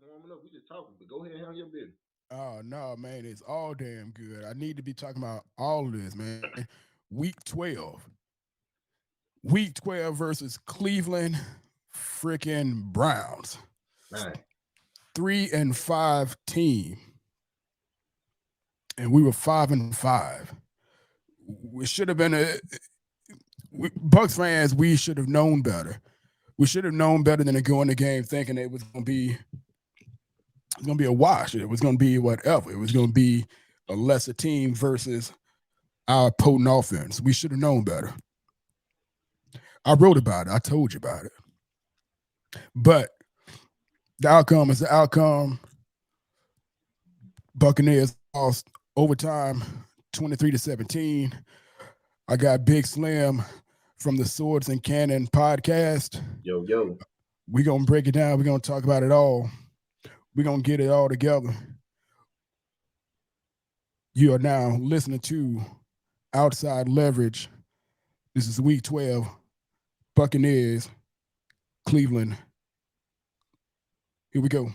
warming up. We just talking, but go ahead and handle your business. Oh no, man, it's all damn good. I need to be talking about all of this, man. Week 12. Week 12 versus Cleveland freaking Browns. Man, 3-5 team. And we were 5-5. We should have been Bucks fans, we should have known better. We should have known better than to go in the game thinking it was going to be a wash. It was going to be whatever. It was going to be a lesser team versus our potent offense. We should have known better. I wrote about it. I told you about it. But the outcome is the outcome. Buccaneers lost overtime 23-17. I got Bigg Slim from the Swords and Cannon podcast. Yo. We're going to break it down. We're going to talk about it all. We're going to get it all together. You are now listening to Outside Leverage. This is week 12. Buccaneers, Cleveland. Here we go.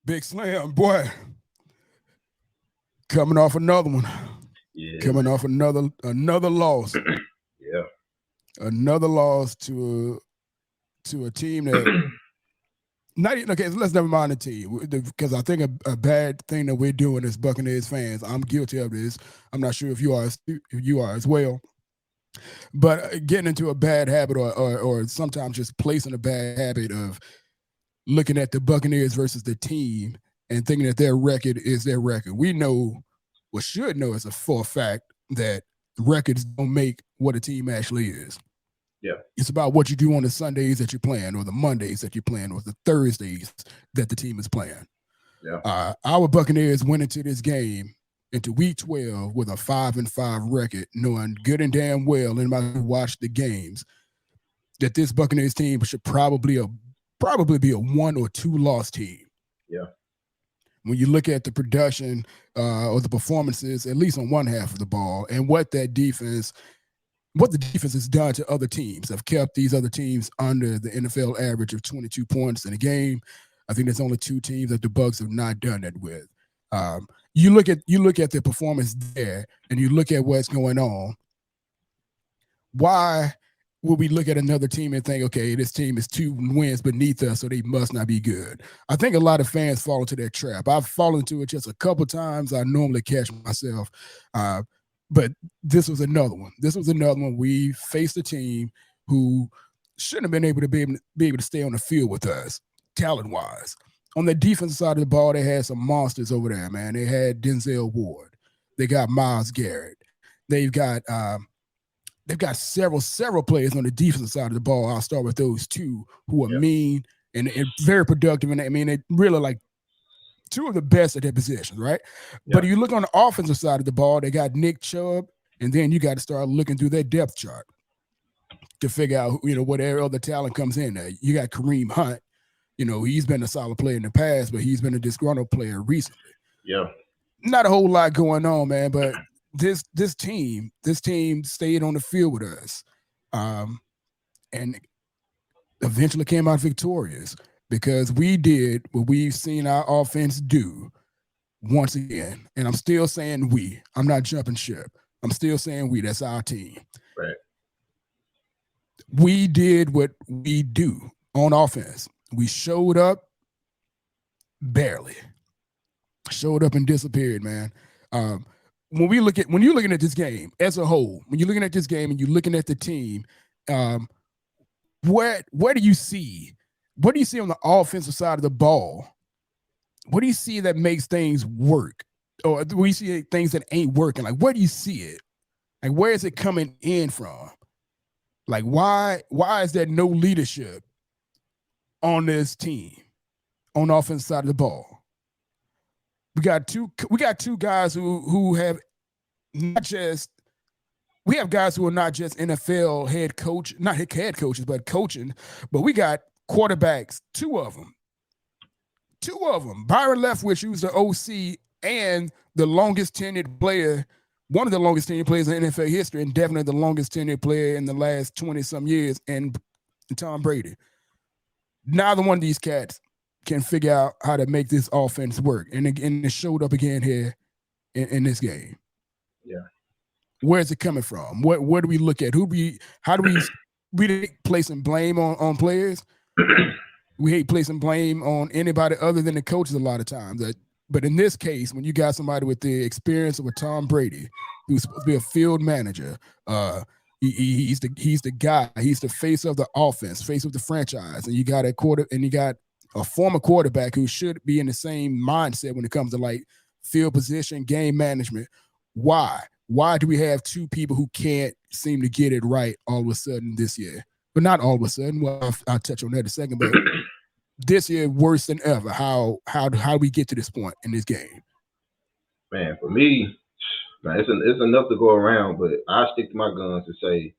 Bigg Slim, boy, coming off another one. Yeah. Coming off another loss. Yeah. Another loss to a team that not even okay. Let's never mind the team because I think a bad thing that we're doing as Buccaneers fans. I'm guilty of this. I'm not sure if you are as well. But getting into a bad habit or sometimes just placing a bad habit of looking at the Buccaneers versus the team and thinking that their record is their record. We know, or should know for a fact, that records don't make what a team actually is. Yeah. It's about what you do on the Sundays that you're playing or the Mondays that you're playing or the Thursdays that the team is playing. Yeah. Our Buccaneers went into this game, into week 12 with a 5-5 record, knowing good and damn well, anybody who watched the games, that this Buccaneers team should probably be a 1 or 2 loss team. Yeah. When you look at the production or the performances, at least on one half of the ball, and what the defense has done to other teams, have kept these other teams under the NFL average of 22 points in a game. I think there's only 2 teams that the Bucs have not done that with. You look at the performance there, and you look at what's going on. Why would we look at another team and think, okay, this team is 2 wins beneath us, so they must not be good? I think a lot of fans fall into that trap. I've fallen into it just a couple times. I normally catch myself. But this was another one. We faced a team who shouldn't have been able to stay on the field with us, talent-wise. On the defensive side of the ball, they had some monsters over there, man. They had Denzel Ward. They got Myles Garrett. They've got several players on the defensive side of the ball. I'll start with those 2 who are mean and very productive. And I mean, they really like 2 of the best at their positions, right? Yeah. But if you look on the offensive side of the ball, they got Nick Chubb, and then you got to start looking through their depth chart to figure out, what other talent comes in there. You got Kareem Hunt. He's been a solid player in the past, but he's been a disgruntled player recently. Yeah. Not a whole lot going on, man, but this team stayed on the field with us, and eventually came out victorious because we did what we've seen our offense do once again. And I'm still saying we. I'm not jumping ship. I'm still saying we. That's our team. Right. We did what we do on offense. We showed up barely. Showed up and disappeared, man. When you're looking at this game as a whole, when you're looking at this game and you're looking at the team, where do you see? What do you see on the offensive side of the ball what do you see that makes things work? Or do we see things that ain't working? Like, where do you see it? Like, where is it coming in from? Like, why is there no leadership on this team on the offensive side of the ball? We got two guys who have not just, we have guys who are not just NFL not head coaches, but coaching, but we got quarterbacks, two of them. Byron Leftwich, who's the OC and the longest tenured player, one of the longest tenured players in NFL history, and definitely the longest tenured player in the last 20-some years, and Tom Brady. Neither one of these cats can figure out how to make this offense work. And again, it showed up again here in this game. Yeah. Where's it coming from? What do we look at? How do we hate placing blame on players? We hate placing blame on anybody other than the coaches a lot of times. But in this case, when you got somebody with the experience of a Tom Brady, who's supposed to be a field manager, he's the guy. He's the face of the offense, face of the franchise, and you got a former quarterback who should be in the same mindset when it comes to like field position, game management. Why? Why do we have two people who can't seem to get it right all of a sudden this year? But not all of a sudden. Well, I'll touch on that in a second. But this year, worse than ever. How do we get to this point in this game? Man, for me, man, it's enough to go around. But I stick to my guns and say,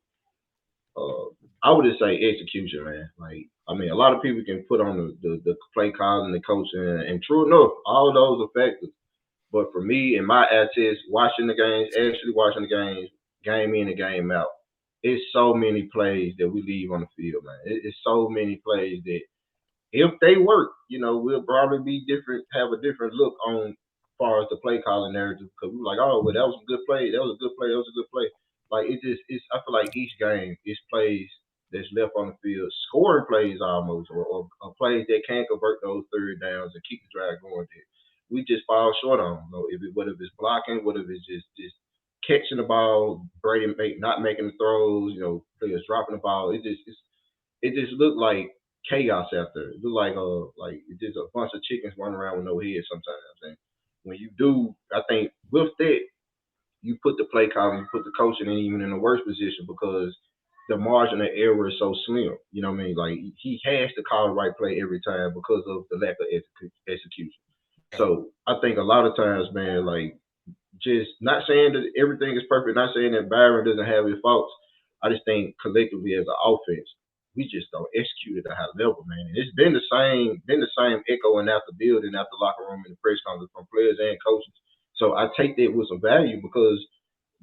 I would just say execution, man. Like, I mean, a lot of people can put on the play calling, the coaching, and true enough, all of those are factors. But for me, in my eye test, actually watching the games, game in and game out, it's so many plays that we leave on the field, man. It's so many plays that if they work, we'll probably be different, have a different look on as far as the play calling narrative. Because we're like, oh, well, that was a good play. That was a good play. That was a good play. Like, I feel like each game is plays that's left on the field, scoring plays almost, or plays that can convert those third downs and keep the drive going there. We just fall short on. Whether it's blocking, whether it's just catching the ball, Brady not making the throws, players dropping the ball. It just looked like chaos out there. It looked like it's just a bunch of chickens running around with no head sometimes. And when you do, I think with that, you put the play calling, you put the coaching even in a worse position because the margin of error is so slim. You know what I mean? Like he has to call the right play every time because of the lack of execution. So I think a lot of times, man, like just not saying that everything is perfect, not saying that Byron doesn't have his faults. I just think collectively as an offense, we just don't execute at a high level, man. And it's been the same echoing out the building, out the locker room, and the press conference from players and coaches. So I take that with some value because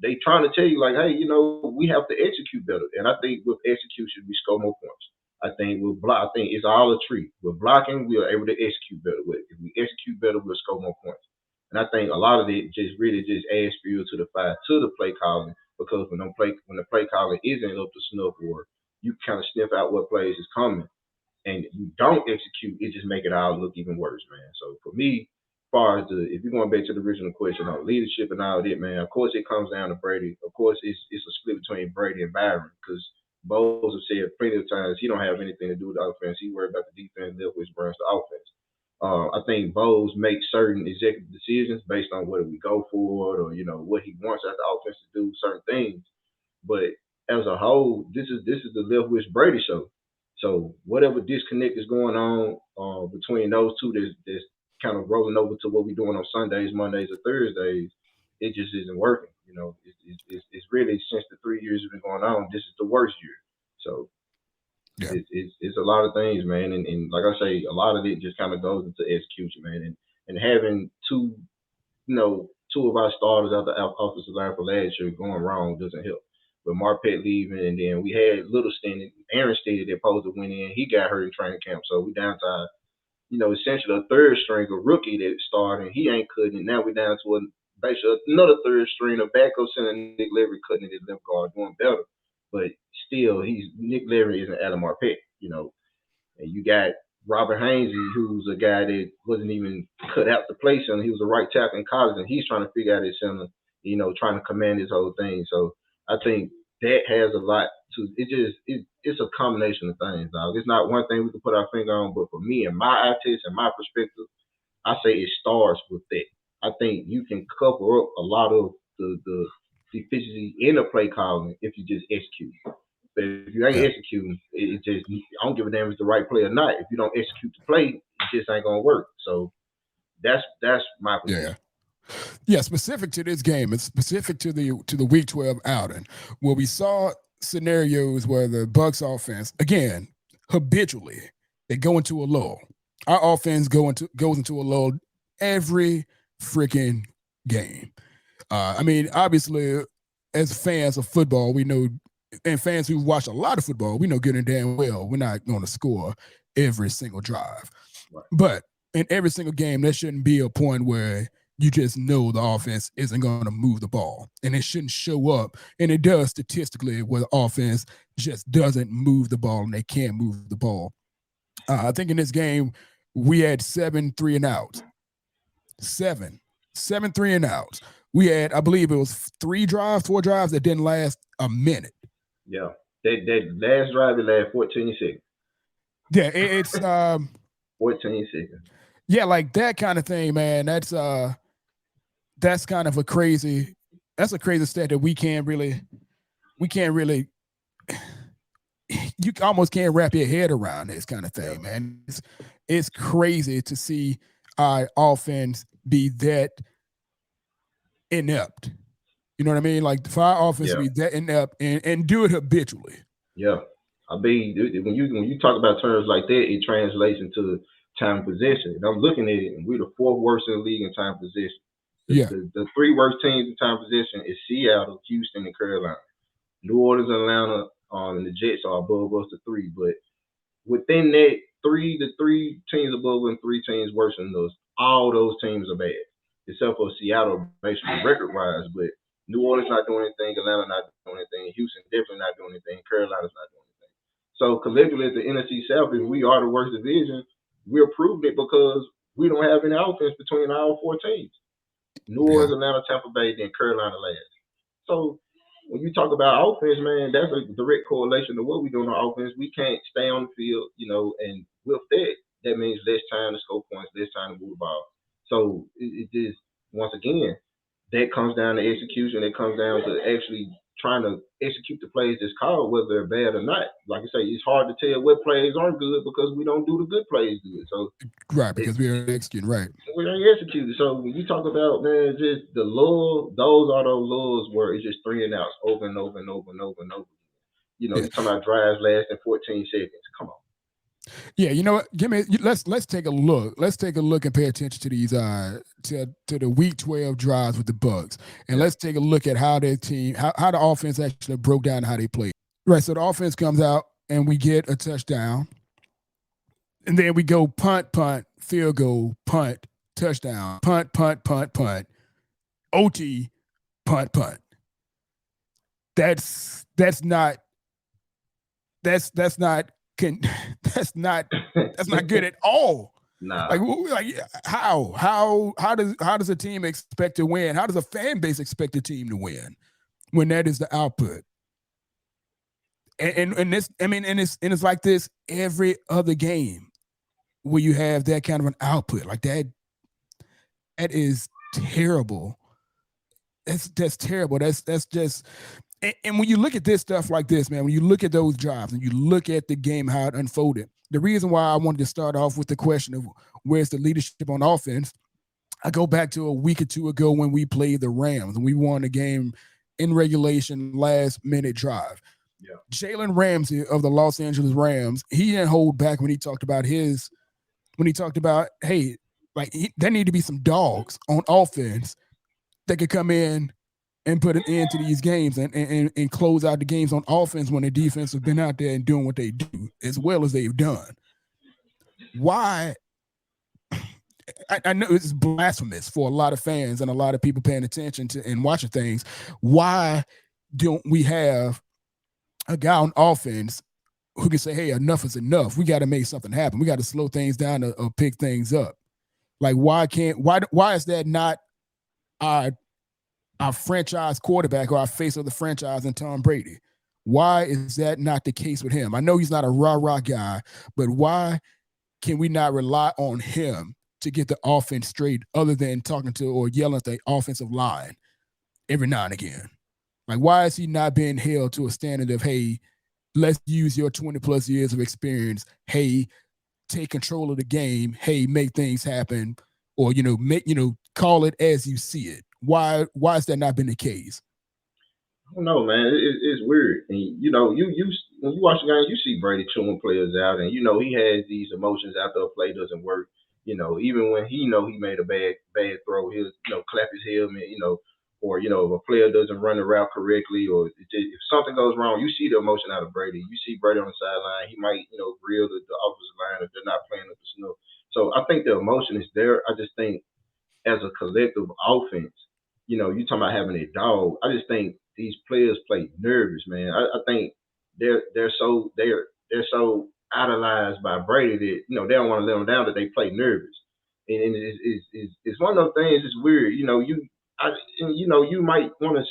they trying to tell you like, hey, we have to execute better. And I think with execution, we score more points. I think I think it's all a tree. With blocking, we are able to execute better with it. If we execute better, we'll score more points. And I think a lot of it just really just adds fuel to the fire, to the play calling, because when the play calling isn't up to snuff, or you kind of sniff out what plays is coming, and you don't execute, it just make it all look even worse, man. So for me, as far as if you're going back to the original question on leadership and all that, man, of course it comes down to Brady. Of course it's a split between Brady and Byron because Bowles has said plenty of times he don't have anything to do with the offense. He worried about the defense, which brings the offense. I think Bowles makes certain executive decisions based on whether we go for it or what he wants out the offense to do certain things. But as a whole, this is the Leftwich Brady show. So whatever disconnect is going on between those two, that's kind of rolling over to what we're doing on Sundays, Mondays, or Thursdays, it just isn't working. It's really since the 3 years have been going on, this is the worst year. So yeah. It's a lot of things, man, and like I say, a lot of it just kind of goes into execution, man, and having two of our starters out the offensive line for last year going wrong doesn't help. With Marpet leaving, and then we had Aaron Steady that supposed to went in, he got hurt in training camp, so we down to essentially a third string, a rookie that started, and he ain't cutting it. Now we're down to basically another third string, a backup center, Nick Leary cutting it at left guard, doing better. But still, Nick Leary isn't Adam Marpet, And you got Robert Hainsey, who's a guy that wasn't even cut out to play center. He was a right tackle in college, and he's trying to figure out his center, trying to command this whole thing. So I think that has a lot to it's a combination of things, dog. It's not one thing we can put our finger on, but for me and my eye test and my perspective, I say it starts with that. I think you can cover up a lot of the deficiency in the play calling if you just execute. But if you ain't executing, it just I don't give a damn if it's the right play or not. If you don't execute the play, it just ain't gonna work. So that's my position. Yeah, specific to this game, it's specific to the Week 12 outing, where we saw scenarios where the BUCS offense, again, habitually, they go into a lull. Our offense goes into a lull every freaking game. I mean, obviously, as fans of football, we know, and fans who watch a lot of football, we know good and damn well we're not going to score every single drive. Right. But in every single game, there shouldn't be a point where you just know the offense isn't going to move the ball. And it shouldn't show up. And it does statistically where the offense just doesn't move the ball and they can't move the ball. I think in this game, we had 7 3-and-outs. 7 3-and-outs. We had, I believe it was 4 drives that didn't last a minute. Yeah. That last drive, it lasted 14 seconds. Yeah, it's 14 seconds. Yeah, like that kind of thing, man. That's kind of a crazy stat that we can't really you almost can't wrap your head around this kind of thing, man. It's crazy to see our offense be that inept. You know what I mean? Like for our offense to be that inept and do it habitually. Yeah. I mean, when you talk about terms like that, it translates into time possession. And I'm looking at it, and we're the 4th worst in the league in time possession. The 3 worst teams in time possession is Seattle, Houston, and Carolina. New Orleans, Atlanta, and the Jets are above us to 3. But within that, the 3 teams above and 3 teams worse than us, all those teams are bad. Except for Seattle, basically record-wise. But New Orleans not doing anything, Atlanta not doing anything, Houston definitely not doing anything, Carolina's not doing anything. So collectively, at the NFC South, if we are the worst division, we're proved it because we don't have any offense between all 4 teams. New Orleans, Atlanta, Tampa Bay, then Carolina last. So when you talk about offense, man, that's a direct correlation to what we do on offense. We can't stay on the field, and with that means less time to score points, less time to move the ball. So it just, once again, that comes down to execution. It comes down to actually trying to execute the plays that's called, whether they're bad or not. Like I say, it's hard to tell what plays aren't good because we don't do the good plays good. So because we are executing, right. We don't execute. So when you talk about, man, just the lull, those are those lulls where it's just 3-and-outs over and over and over and over and over. You're talking about drives lasting 14 seconds. Come on. Yeah, you know what? Let's take a look. Let's take a look and pay attention to these to the Week 12 drives with the BUCS, and let's take a look at how their team, how the offense actually broke down and how they played. Right, so the offense comes out and we get a touchdown, and then we go punt, field goal, punt, touchdown, punt, OT, punt. That's not good at all. Nah. Like how does a team expect to win? How does a fan base expect a team to win when that is the output? And it's like this every other game where you have that kind of an output like that. That is terrible. That's terrible. That's just. And when you look at this stuff like this, man, when you look at those drives and you look at the game, how it unfolded, the reason why I wanted to start off with the question of where's the leadership on offense, I go back to a week or 2 ago when we played the Rams and we won the game in regulation, last minute drive. Yeah. Jalen Ramsey of the Los Angeles Rams, he didn't hold back when he talked about hey, like there need to be some dogs on offense that could come in and put an end to these games and close out the games on offense when the defense has been out there and doing what they do as well as they've done. Why? I know it's blasphemous for a lot of fans and a lot of people paying attention to and watching things. Why don't we have a guy on offense who can say, hey, enough is enough. We got to make something happen. We got to slow things down or pick things up. Like, why is that not our franchise quarterback or our face of the franchise in Tom Brady? Why is that not the case with him? I know he's not a rah-rah guy, but why can we not rely on him to get the offense straight other than talking to or yelling at the offensive line every now and again? Like, why is he not being held to a standard of, hey, let's use your 20 plus years of experience. Hey, take control of the game. Hey, make things happen, or call it as you see it. Why has that not been the case? I don't know, man. It's weird. And you when you watch the game, you see Brady chewing players out, and he has these emotions after a play doesn't work. Even when he made a bad throw, he'll clap his helmet, or if a player doesn't run the route correctly, or if something goes wrong, you see the emotion out of Brady. You see Brady on the sideline, he might grill the offensive line if they're not playing up the snow. So I think the emotion is there. I just think as a collective offense, you talking about having a dog. I just think these players play nervous, man. I think they're so idolized by Brady that they don't want to let them down, that they play nervous. And it's one of those things. It's weird, you might want to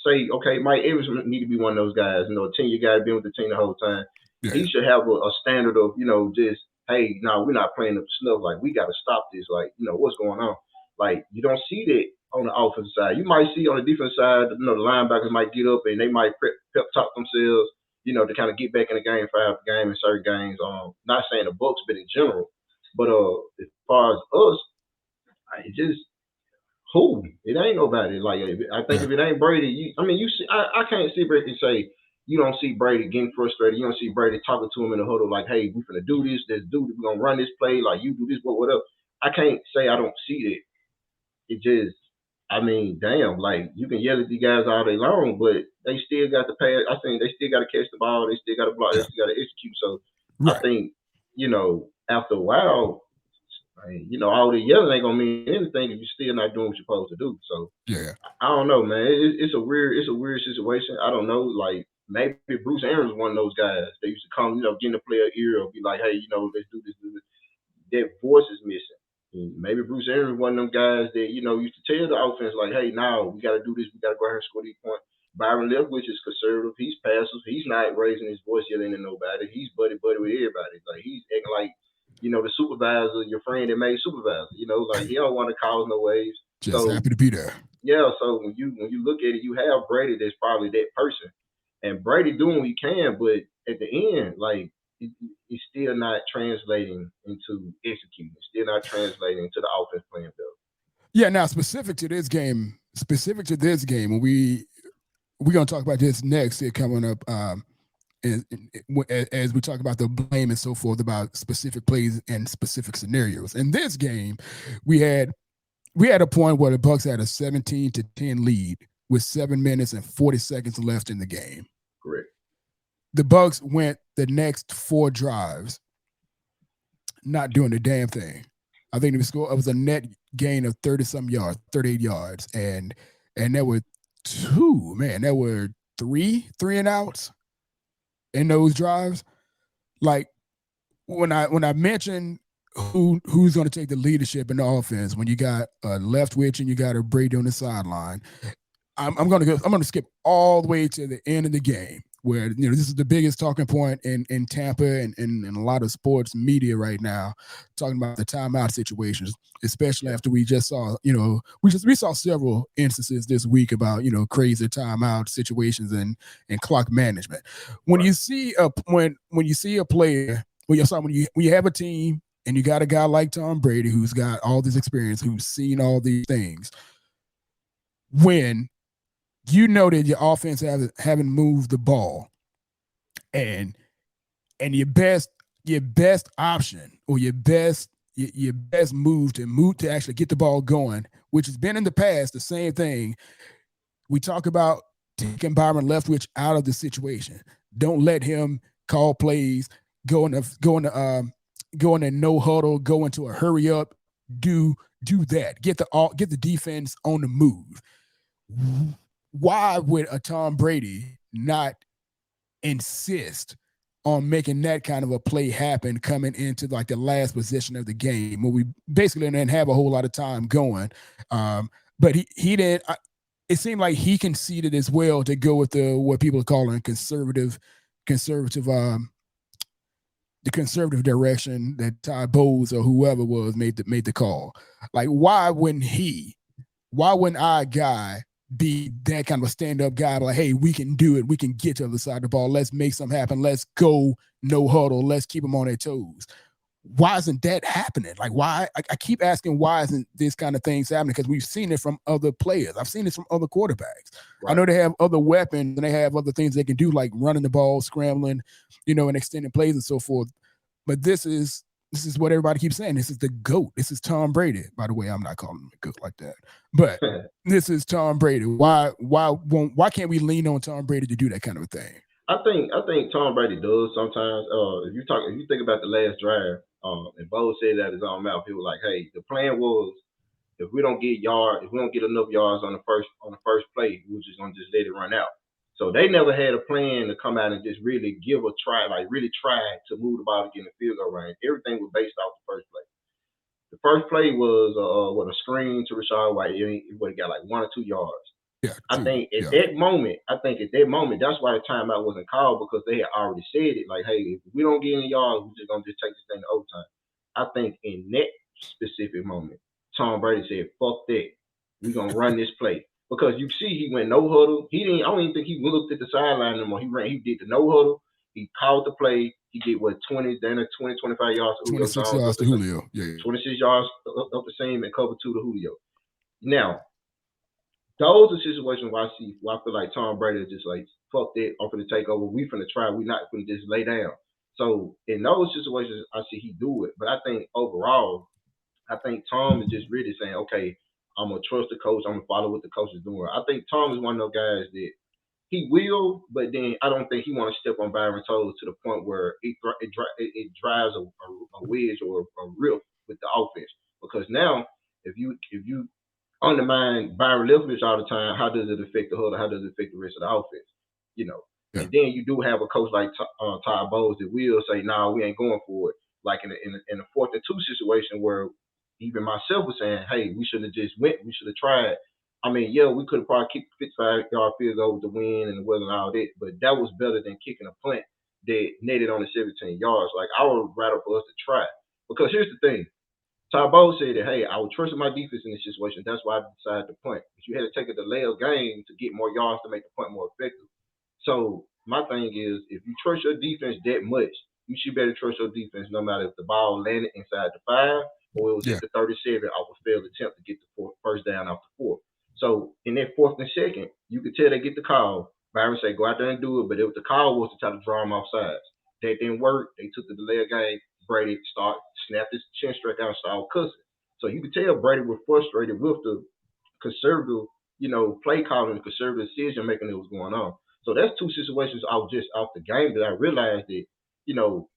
say, okay, Mike Evans need to be one of those guys. A 10-year guy been with the team the whole time. Yeah. He should have a standard of just, hey, no, we're not playing up the snuff. Like, we got to stop this. Like, what's going on? Like, you don't see that on the offensive side. You might see on the defense side, the linebackers might get up and they might pep talk themselves, to kind of get back in the game for half the game in certain games. Not saying the BUCS, but in general. But as far as us, it just who? It ain't nobody. Like, I think if it ain't Brady, you see, I can't see Brady say you don't see Brady getting frustrated. You don't see Brady talking to him in the huddle like, hey, we finna do this. Let's do this. We're gonna run this play. Like, you do this, whatever. I can't say I don't see that. It just, damn, like, you can yell at these guys all day long, but they still got to pass. I think they still got to catch the ball. They still got to block. They still got to execute. So right. I think, after a while, all the yelling ain't gonna mean anything if you're still not doing what you're supposed to do. So yeah, I don't know, man. It's a weird situation. I don't know. Like, maybe Bruce Aaron's one of those guys. They used to come, get in the player ear or be like, hey, let's do this, do this. That voice is missing. And maybe Bruce Aaron was one of them guys that used to tell the offense like, "Hey, now we got to do this. We got to go ahead and score these points." Byron Leftwich is conservative. He's passive. He's not raising his voice yelling at nobody. He's buddy with everybody. Like, he's acting like the supervisor, your friend that made supervisor. Like, he don't want to cause no waves. Just happy to be there. Yeah. So when you look at it, you have Brady that's probably that person, and Brady doing what he can, but at the end, like, it's still not translating into executing. It's still not translating into the offense playing better. Yeah, now specific to this game, when we're gonna talk about this next here coming up, as we talk about the blame and so forth about specific plays and specific scenarios. In this game, we had a point where the BUCS had a 17-10 lead with 7 minutes and 40 seconds left in the game. Correct. The BUCS went the next 4 drives not doing the damn thing. I think it was a net gain of 30-some yards, 38 yards. And there were three and outs in those drives. Like, when I mentioned who's going to take the leadership in the offense, when you got a Leftwich and you got a Brady on the sideline, I'm going to skip all the way to the end of the game, where this is the biggest talking point in Tampa and a lot of sports media right now, talking about the timeout situations, especially after we just saw we saw several instances this week about crazy timeout situations and clock management. When you see a player, when you have a team and you got a guy like Tom Brady who's got all this experience, who's seen all these things, when that your offense haven't moved the ball, and your best option or your best move to actually get the ball going, which has been in the past the same thing. We talk about taking Byron Leftwich out of the situation. Don't let him call plays, go in a no huddle, go into a hurry up, do that. Get the defense on the move. Why would a Tom Brady not insist on making that kind of a play happen coming into like the last position of the game, when we basically didn't have a whole lot of time going? But he didn't. It seemed like he conceded as well to go with what people are calling conservative the conservative direction that Todd Bowles or whoever was made the call. Like, why wouldn't our guy be that kind of a stand-up guy? Like, hey, we can do it. We can get to the other side of the ball. Let's make something happen. Let's go no huddle. Let's keep them on their toes. Why isn't that happening? Like, why? I keep asking, why isn't this kind of things happening? Because we've seen it from other players. I've seen it from other quarterbacks. Right. I know they have other weapons and they have other things they can do, like running the ball, scrambling, and extending plays and so forth. But this is what everybody keeps saying. This is the GOAT. This is Tom Brady. By the way, I'm not calling him a GOAT like that. But this is Tom Brady. Why can't we lean on Tom Brady to do that kind of a thing? I think Tom Brady does sometimes. If you think about the last drive, and Bo said that his own mouth, he was like, "Hey, the plan was if we don't get enough yards on the first play, we're just gonna just let it run out." So they never had a plan to come out and just really give a try, like really try to move the ball to get in the field goal range. Everything was based off the first play. The first play was a screen to Rachaad White. It got like 1 or 2 yards. Yeah, I think at that moment, that's why the timeout wasn't called, because they had already said it. Like, hey, if we don't get any yards, we're just gonna just take this thing to overtime. I think in that specific moment, Tom Brady said, "Fuck that, we're gonna run this play." Because you see, he went no huddle. I don't even think he looked at the sideline anymore. He did the no huddle. He called the play. He did 20, 25 yards to Julio. 26 yards to Julio. Yeah. 26 yards up the seam and cover 2 to Julio. Now, those are situations where I feel like Tom Brady is just like, fuck that, I'm finna take over. We finna try. We not finna just lay down. So in those situations, I see he do it. But I think overall, Tom is just really saying, okay, I'm gonna trust the coach. I'm gonna follow what the coach is doing. I think Tom is one of those guys that he will, but then I don't think he want to step on Byron's toes to the point where it drives a wedge or a rift with the offense. Because now, if you undermine Byron Leftwich all the time, how does it affect the huddle? How does it affect the rest of the offense? Yeah. And then you do have a coach like Todd Bowles that will say, "Nah, we ain't going for it." Like in a 4th and 2 situation where even myself was saying, "Hey, we should have just went. We should have tried." I mean, yeah, we could have probably kicked 55-yard field goal with the wind and the weather and all that, but that was better than kicking a punt that netted on the 17 yards. Like, I would rather for us to try. Because here's the thing. Todd Bowles said that, hey, I would trust my defense in this situation. That's why I decided to punt. But you had to take a delay of game to get more yards to make the punt more effective. So my thing is, if you trust your defense that much, you should better trust your defense no matter if the ball landed inside the 5 or it was at the 37 off a failed attempt to get the first down off the 4th. So in that 4th and 2nd, you could tell they get the call. Byron say, go out there and do it. But the call was to try to draw them off sides. That didn't work. They took the delay of game. Brady snapped his chin straight out and started cussing. So you could tell Brady was frustrated with the conservative, play calling, the conservative decision making that was going on. So that's 2 situations out just off the game that I realized that,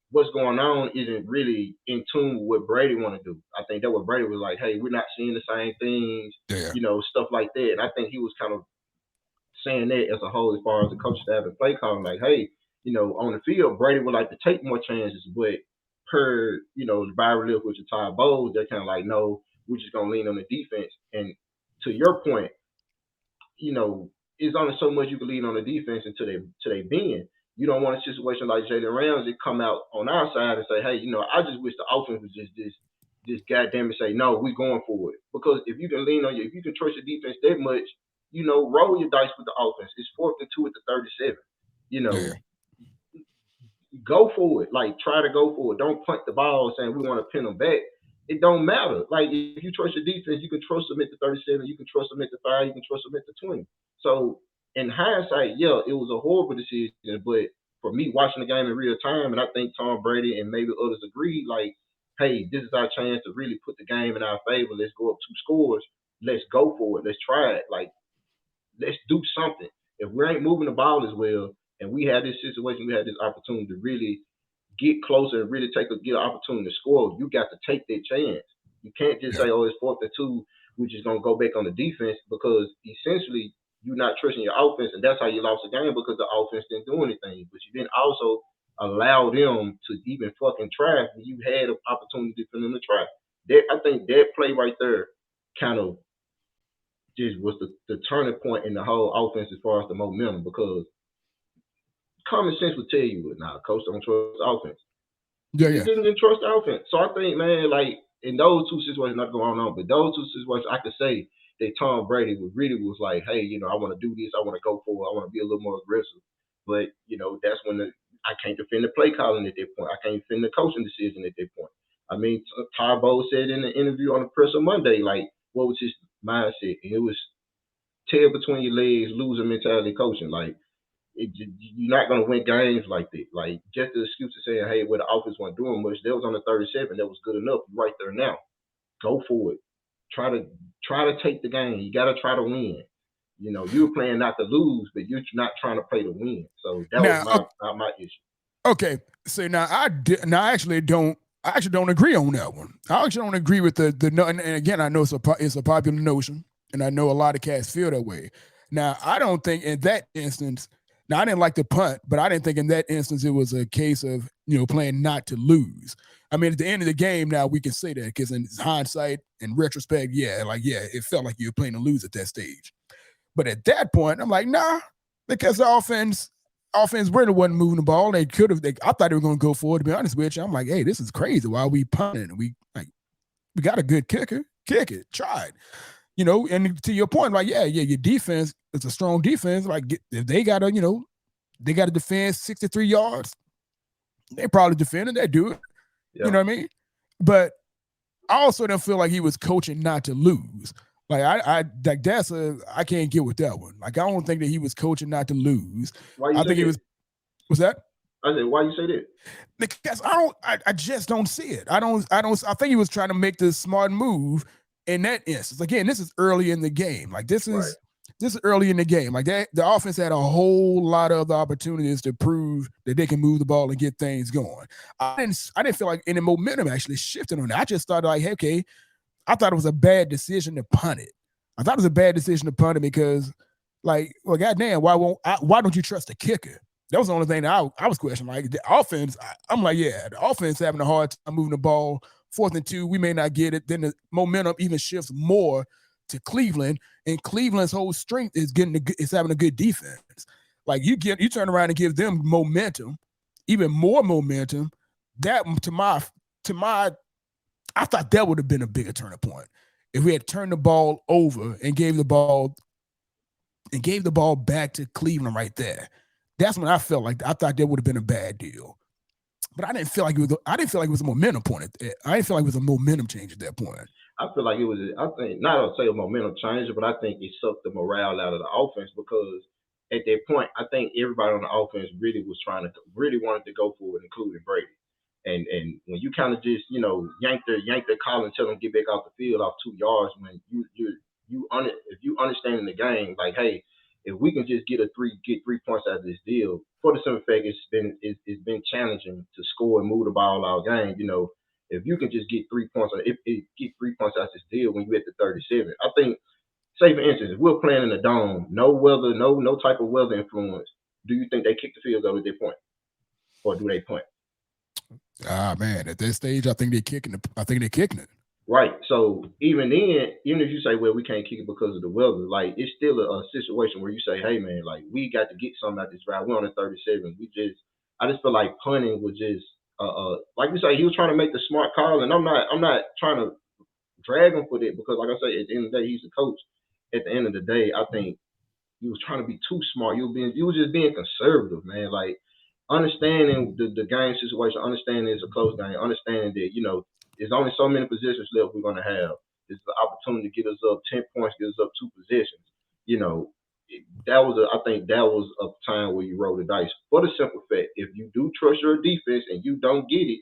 what's going on isn't really in tune with what Brady want to do. I think that what Brady was like, hey, we're not seeing the same things, stuff like that. And I think he was kind of saying that as a whole, as far as the coach staff and play calling, like, hey, on the field, Brady would like to take more chances, but per, Byron Leftwich and Todd Bowles, they're kind of like, no, we're just going to lean on the defense. And to your point, it's only so much you can lean on the defense until they bend. You don't want a situation like Jalen Ramsey come out on our side and say, hey, I just wish the offense was just goddamn it say, no, we're going for it. Because if you can if you can trust your defense that much, roll your dice with the offense. It's 4th and 2 at the 37. Go for it. Like, try to go for it. Don't punt the ball saying we want to pin them back. It don't matter. Like, if you trust your defense, you can trust them at the 37. You can trust them at the 5. You can trust them at the 20. So, in hindsight, yeah, it was a horrible decision. But for me, watching the game in real time, and I think Tom Brady and maybe others agreed, like, hey, this is our chance to really put the game in our favor. Let's go up 2 scores. Let's go for it. Let's try it. Like, let's do something. If we ain't moving the ball as well, and we had this situation, we had this opportunity to really get closer and really get an opportunity to score, you got to take that chance. You can't just say, oh, it's 4th and 2, we're just going to go back on the defense, because essentially you're not trusting your offense, and that's how you lost the game, because the offense didn't do anything. But you didn't also allow them to even fucking try when you had an opportunity for them to try. I think that play right there kind of just was the turning point in the whole offense as far as the momentum, because common sense would tell you, nah, coach don't trust offense. He Yeah, just yeah. didn't trust the offense. So I think, man, like in those two situations, not going on, but those two situations, I could say that Tom Brady was like, hey, I want to do this, I want to go for it, I want to be a little more aggressive. But that's when I can't defend the play calling at that point. I can't defend the coaching decision at that point. I mean, Todd Bowles said in the interview on the presser Monday, like, what was his mindset? And it was tail between your legs, loser mentality coaching. Like, you're not going to win games like that. Like, just the excuse of saying, hey, well, the offense wasn't doing much. That was on the 37. That was good enough. You're right there now. Go for it. Try to take the game. You got to try to win. You were playing not to lose, but you're not trying to play to win. So that was Now, my issue. okay. So now I actually don't agree on that one. I actually don't agree with the and again, I know it's a popular notion, and I know a lot of cats feel that way. Now, I don't think in that instance. Now, I didn't like the punt, but I didn't think in that instance it was a case of playing not to lose. I mean, at the end of the game, now we can say that because in hindsight, in retrospect, it felt like you were playing to lose at that stage. But at that point, I'm like, nah, because the offense really wasn't moving the ball. They could have. I thought they were going to go for it. To be honest with you, I'm like, hey, this is crazy. Why are we punting? We got a good kicker. Kick it. Try it. And to your point, like, your defense is a strong defense. Like, if they got to defend 63 yards, they probably defend it. They do it. Yeah. You know what I mean? But I also don't feel like he was coaching not to lose. Like, I can't get with that one. Like, I don't think that he was coaching not to lose. Why you I think he was. What's that? I said, why you say that? Because I just don't see it. I think he was trying to make the smart move in that instance. Again, this is early in the game. Like, this is early in the game. Like, the offense had a whole lot of other opportunities to prove that they can move the ball and get things going. I didn't feel like any momentum actually shifted on that. I just thought, like, hey, okay, I thought it was a bad decision to punt it. I thought it was a bad decision to punt it because, like, well, goddamn, why don't you trust the kicker? That was the only thing that I was questioning. Like, the offense, I'm like, yeah, the offense having a hard time moving the ball. 4th and 2, we may not get it. Then the momentum even shifts more to Cleveland, and Cleveland's whole strength is having a good defense. Like, you turn around and give them momentum, even more momentum. That to my I thought that would have been a bigger turning point if we had turned the ball over and gave the ball back to Cleveland right there. That's when I thought that would have been a bad deal. But I didn't feel like it was a momentum point. I didn't feel like it was a momentum change at that point. I feel like it was. I think not to say a momentum change, but I think it sucked the morale out of the offense because at that point, I think everybody on the offense really wanted to go for it, including Brady. And when you kind of just yank their collar and tell them get back off the field off 2 yards, when if you understand the game, like, hey, if we can just get 3 points out of this deal, for the simple fact it's been challenging to score and move the ball all game. If you can just get 3 points, get 3 points out of this deal when you at the 37, I think. Say for instance, if we're playing in the dome, no weather, no type of weather influence, do you think they kick the field goal at that point, or do they punt? Man, at that stage, I think they're kicking it. Right. So even then, even if you say, well, we can't kick it because of the weather, like, it's still a situation where you say, hey man, like, we got to get something out this drive. We're on the 37. I just feel like punting was just like you say, he was trying to make the smart call, and I'm not trying to drag him for that because, like I say, at the end of the day, he's the coach. At the end of the day, I think he was trying to be too smart. You was just being conservative, man. Like, understanding the game situation, understanding it's a close game, understanding that there's only so many positions left we're going to have. It's the opportunity to get us up 10 points, get us up 2 positions. I think that was a time where you roll the dice. For the simple fact, if you do trust your defense and you don't get it,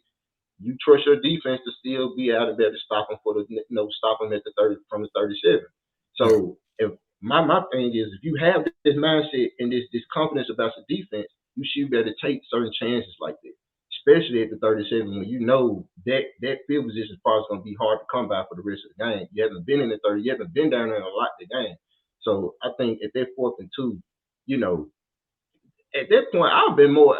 you trust your defense to still be out of there to stop them stop them at the 30 from the 37. So if my thing is, if you have this mindset and this confidence about the defense, you should be able to take certain chances like that, especially at the 37 when you know that field position is probably going to be hard to come by for the rest of the game. You haven't been in the 30, you haven't been down there a lot of the game. So I think at that 4th and 2, at that point I've been more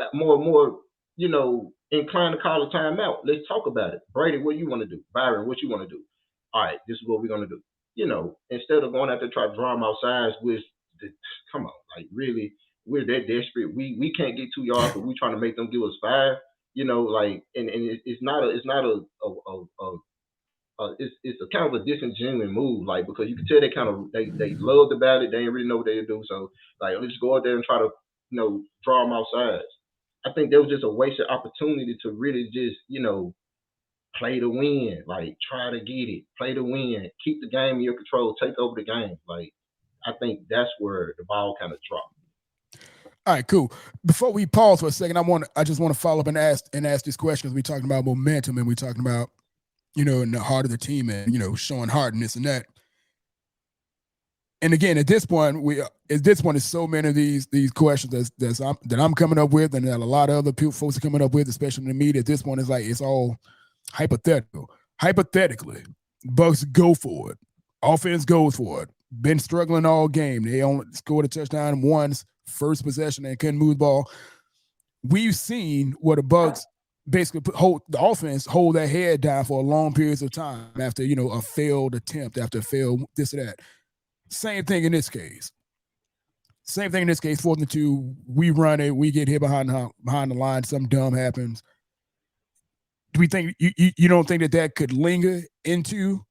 inclined to call a timeout. Let's talk about it. Brady, what do you want to do? Byron, what you want to do? All right, this is what we're going to do. Instead of going out there try to draw them outside with come on, like, really, we're that desperate. We can't get 2 yards, but we're trying to make them give us 5. Like, and it's not it's a kind of a disingenuous move, like, because you can tell they loved about it. They didn't really know what they would do, so like, let's go out there and try to draw them outside. I think that was just a wasted opportunity to really just play to win, like try to get it, play to win, keep the game in your control, take over the game. Like, I think that's where the ball kind of dropped. All right, cool. Before we pause for a second, I just want to follow up and ask this question, because we're talking about momentum and we're talking about in the heart of the team and showing heart and this and that. And again, at this point, there's so many of these questions that I'm coming up with, and that a lot of other folks are coming up with, especially in the media. At this point, it's like it's all hypothetical. Hypothetically, BUCS go for it. Offense goes for it. Been struggling all game. They only scored a touchdown once, first possession, and couldn't move the ball. We've seen what the BUCS basically hold their head down for a long periods of time after a failed attempt, after a failed this or that. Same thing in this case. 4th and 2, we run it, we get hit behind the line, something dumb happens. Do we think you don't think that could linger into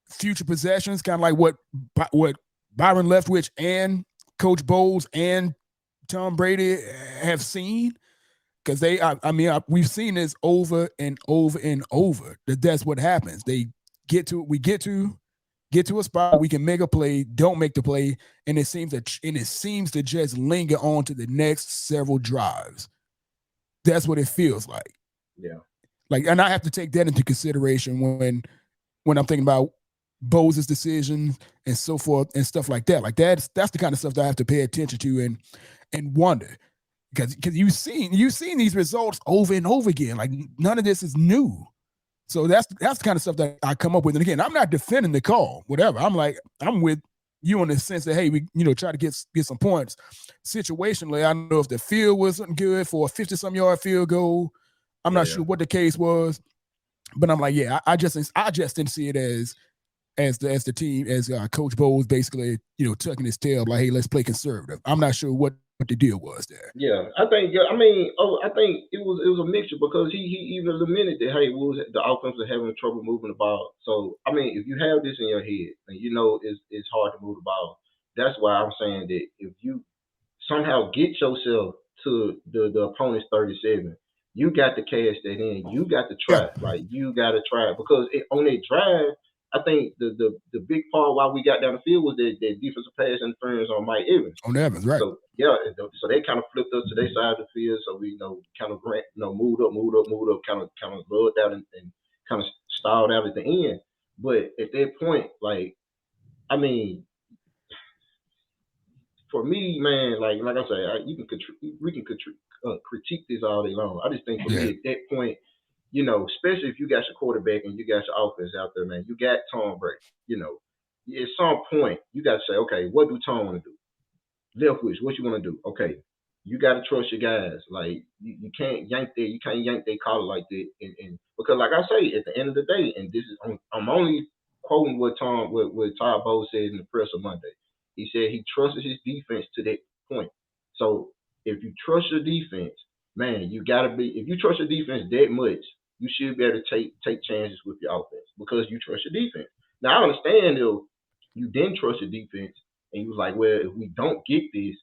future possessions, kind of like what Byron Leftwich and Coach Bowles and Tom Brady have seen? Because we've seen this over and over and over. That's what happens. We get to a spot, we can make a play, don't make the play, and it seems to just linger on to the next several drives. That's what it feels like. Yeah. Like, and I have to take that into consideration when I'm thinking about Bowles' decision and so forth and stuff like that. Like, that's the kind of stuff that I have to pay attention to and wonder. Because you've seen these results over and over again. Like, none of this is new. So that's the kind of stuff that I come up with. And again, I'm not defending the call, whatever. I'm with you in the sense that, hey, we try to get some points. Situationally, I don't know if the field wasn't good for a 50-some yard field goal. I'm not sure what the case was, but I'm like, yeah, I just didn't see it as the team, as Coach Bowles basically tucking his tail, like, hey, let's play conservative. I'm not sure what the deal was there. Yeah, I think it was a mixture, because he even admitted that, hey, the offense was having trouble moving the ball. So if you have this in your head and it's hard to move the ball, that's why I'm saying that if you somehow get yourself to the opponent's 37, you got to cash that in. You got to try. Like, you got to try, because on that drive, I think the big part why we got down the field was that defensive pass interference on Mike Evans. On Evans, right? So yeah, so they kind of flipped us to their side of the field. So we kind of moved up, kind of lugged out and kind of stalled out at the end. But at that point, like, for me, man, like I say, we can critique this all day long. I just think for me at that point, especially if you got your quarterback and you got your offense out there, man, you got Tom Brady. At some point you got to say, okay, what do Tom want to do? Leftwich, what you want to do? Okay, you got to trust your guys. Like, you can't yank their collar like that. And because, like I say, at the end of the day, and this is I'm only quoting what Todd Bowles said in the presser Monday. He said he trusted his defense to that point. So if you trust your defense, man, if you trust your defense that much, you should be able to take chances with your offense, because you trust your defense. Now, I understand if you didn't trust your defense and you was like, well, if we don't get this,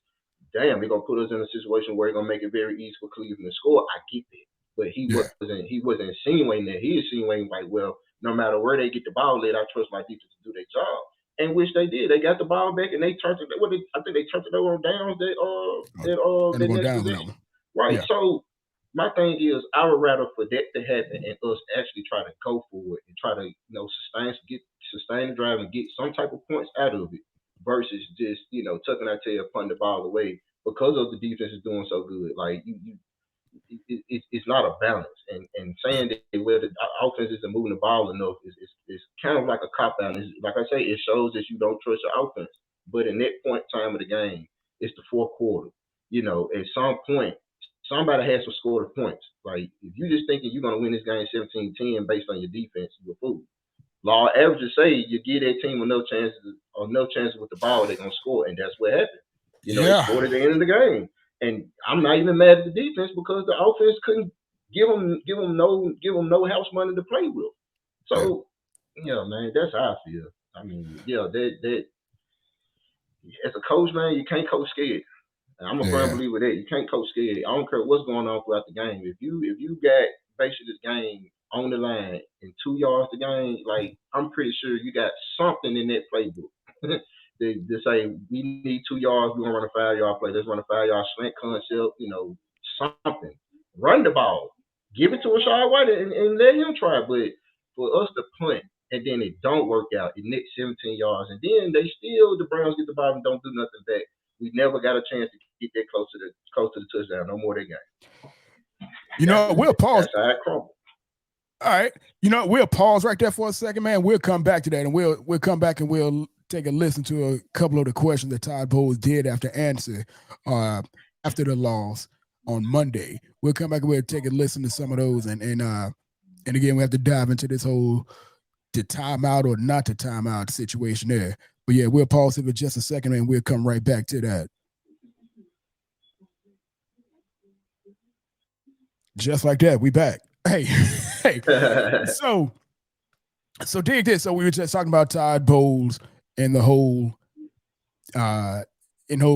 damn, they're gonna put us in a situation where it's gonna make it very easy for Cleveland to score. I get that. But he wasn't insinuating that. He insinuating, like, well, no matter where they get the ball at, I trust my defense to do their job. And which they did. They got the ball back and they turned it. I think they turned it over on downs. That next possession. Right. Yeah. So my thing is, I would rather for that to happen and us actually try to go for it and try to sustain the drive and get some type of points out of it, versus just tucking our tail, punting the ball away because of the defense is doing so good. Like, it's not a balance, and saying that, well, the offense isn't moving the ball enough is kind of like a cop out. Like I say, it shows that you don't trust your offense. But in that point in time of the game, it's the fourth quarter. At some point, somebody has to score the points. Like, if you're just thinking you're gonna win this game 17-10 based on your defense, you're a fool. Law averages say you give that team enough chances with the ball, they're gonna score, and that's what happened. They scored at the end of the game. And I'm not even mad at the defense, because the offense couldn't give them no house money to play with. So yeah, man, that's how I feel. I mean, yeah, that as a coach, man, you can't coach scared. And I'm a firm believer that you can't coach scared. I don't care what's going on throughout the game. If you got basically this game on the line in 2 yards the game, like I'm pretty sure you got something in that playbook. They say we need 2 yards, we're gonna run a 5 yard play. Let's run a 5 yard slant concept, something. Run the ball. Give it to Rashad White and let him try. But for us to punt and then it don't work out, it nets 17 yards, and then the Browns get the ball and don't do nothing back. We never got a chance to get that close to the touchdown. No more that game. We'll pause. That's how it crumbled. All right. We'll pause right there for a second, man. We'll come back to that, and we'll come back and we'll take a listen to a couple of the questions that Todd Bowles did after the loss on Monday. We'll come back and we'll take a listen to some of those, and again, we have to dive into this whole to timeout or not to timeout situation there. But yeah, we'll pause it for just a second, and we'll come right back to that. Just like that, we back. Hey. So dig this. So we were just talking about Todd Bowles and the whole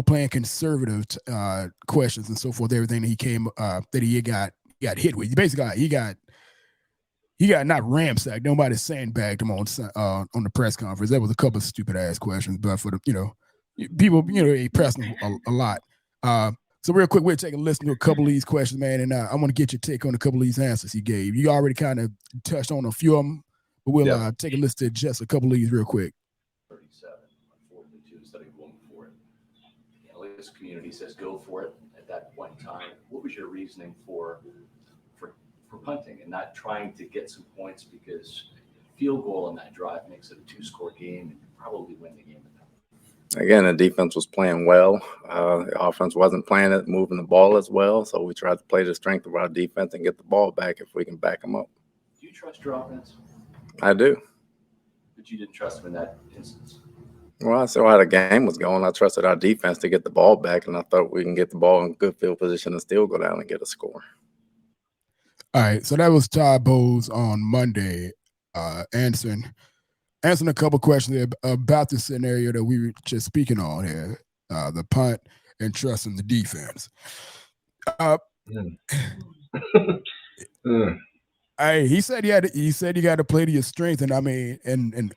playing conservative questions and so forth. Everything that he got hit with. Basically, he got not ramsacked. Nobody sandbagged him on the press conference. That was a couple of stupid ass questions, but for the people they pressed him a lot. So real quick, we'll take a listen to a couple of these questions, man, and I want to get your take on a couple of these answers he gave. You already kind of touched on a few of them, but we'll take a listen to just a couple of these real quick. 37 on 4th and 2 instead of going for it. The analytics community says go for it at that point in time. What was your reasoning for punting and not trying to get some points, because field goal in that drive makes it a 2-score game and you probably win the game at that point? Again, the defense was playing well. The offense wasn't playing it, moving the ball as well. So we tried to play the strength of our defense and get the ball back if we can back them up. Do you trust your offense? I do. But you didn't trust them in that instance? Well, I saw how the game was going. I trusted our defense to get the ball back, and I thought we can get the ball in good field position and still go down and get a score. All right, so that was Todd Bowles on Monday, answering a couple questions about the scenario that we were just speaking on here, the punt and trusting the defense. Hey, he said you got to play to your strength, and I mean, and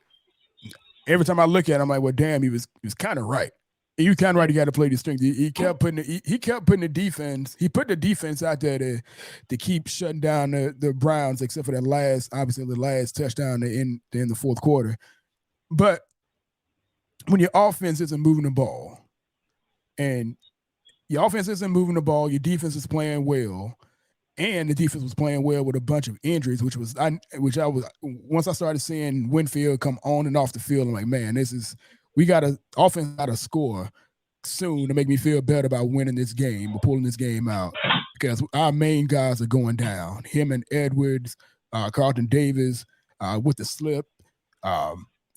every time I look at him, I'm like, well, damn, he was kind of right. He was kind of right. He got to play the strength. He kept putting the defense. He put the defense out there to keep shutting down the Browns, except for the last touchdown in the fourth quarter. But when your offense isn't moving the ball, and your offense isn't moving the ball, your defense is playing well, and the defense was playing well with a bunch of injuries, once I started seeing Winfield come on and off the field, I'm like, man, offense got to score soon to make me feel better about winning this game or pulling this game out, because our main guys are going down. Him and Edwards, Carlton Davis with the slip.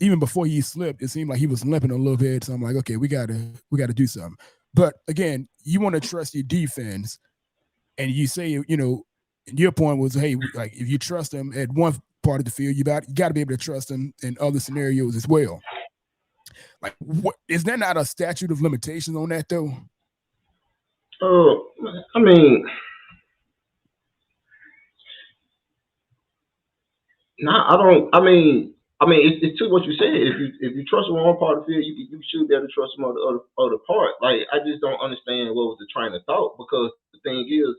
Even before he slipped, it seemed like he was limping a little bit. So I'm like, okay, we gotta do something. But again, you want to trust your defense, and you say, your point was, hey, like if you trust them at one part of the field, you got to be able to trust them in other scenarios as well. Like, is there not a statute of limitations on that though? I mean, I don't. I mean, it's to what you said. If you trust them on one part of the field, you should be able to trust them on the other part. Like, I just don't understand what was the train of thought, because the thing is,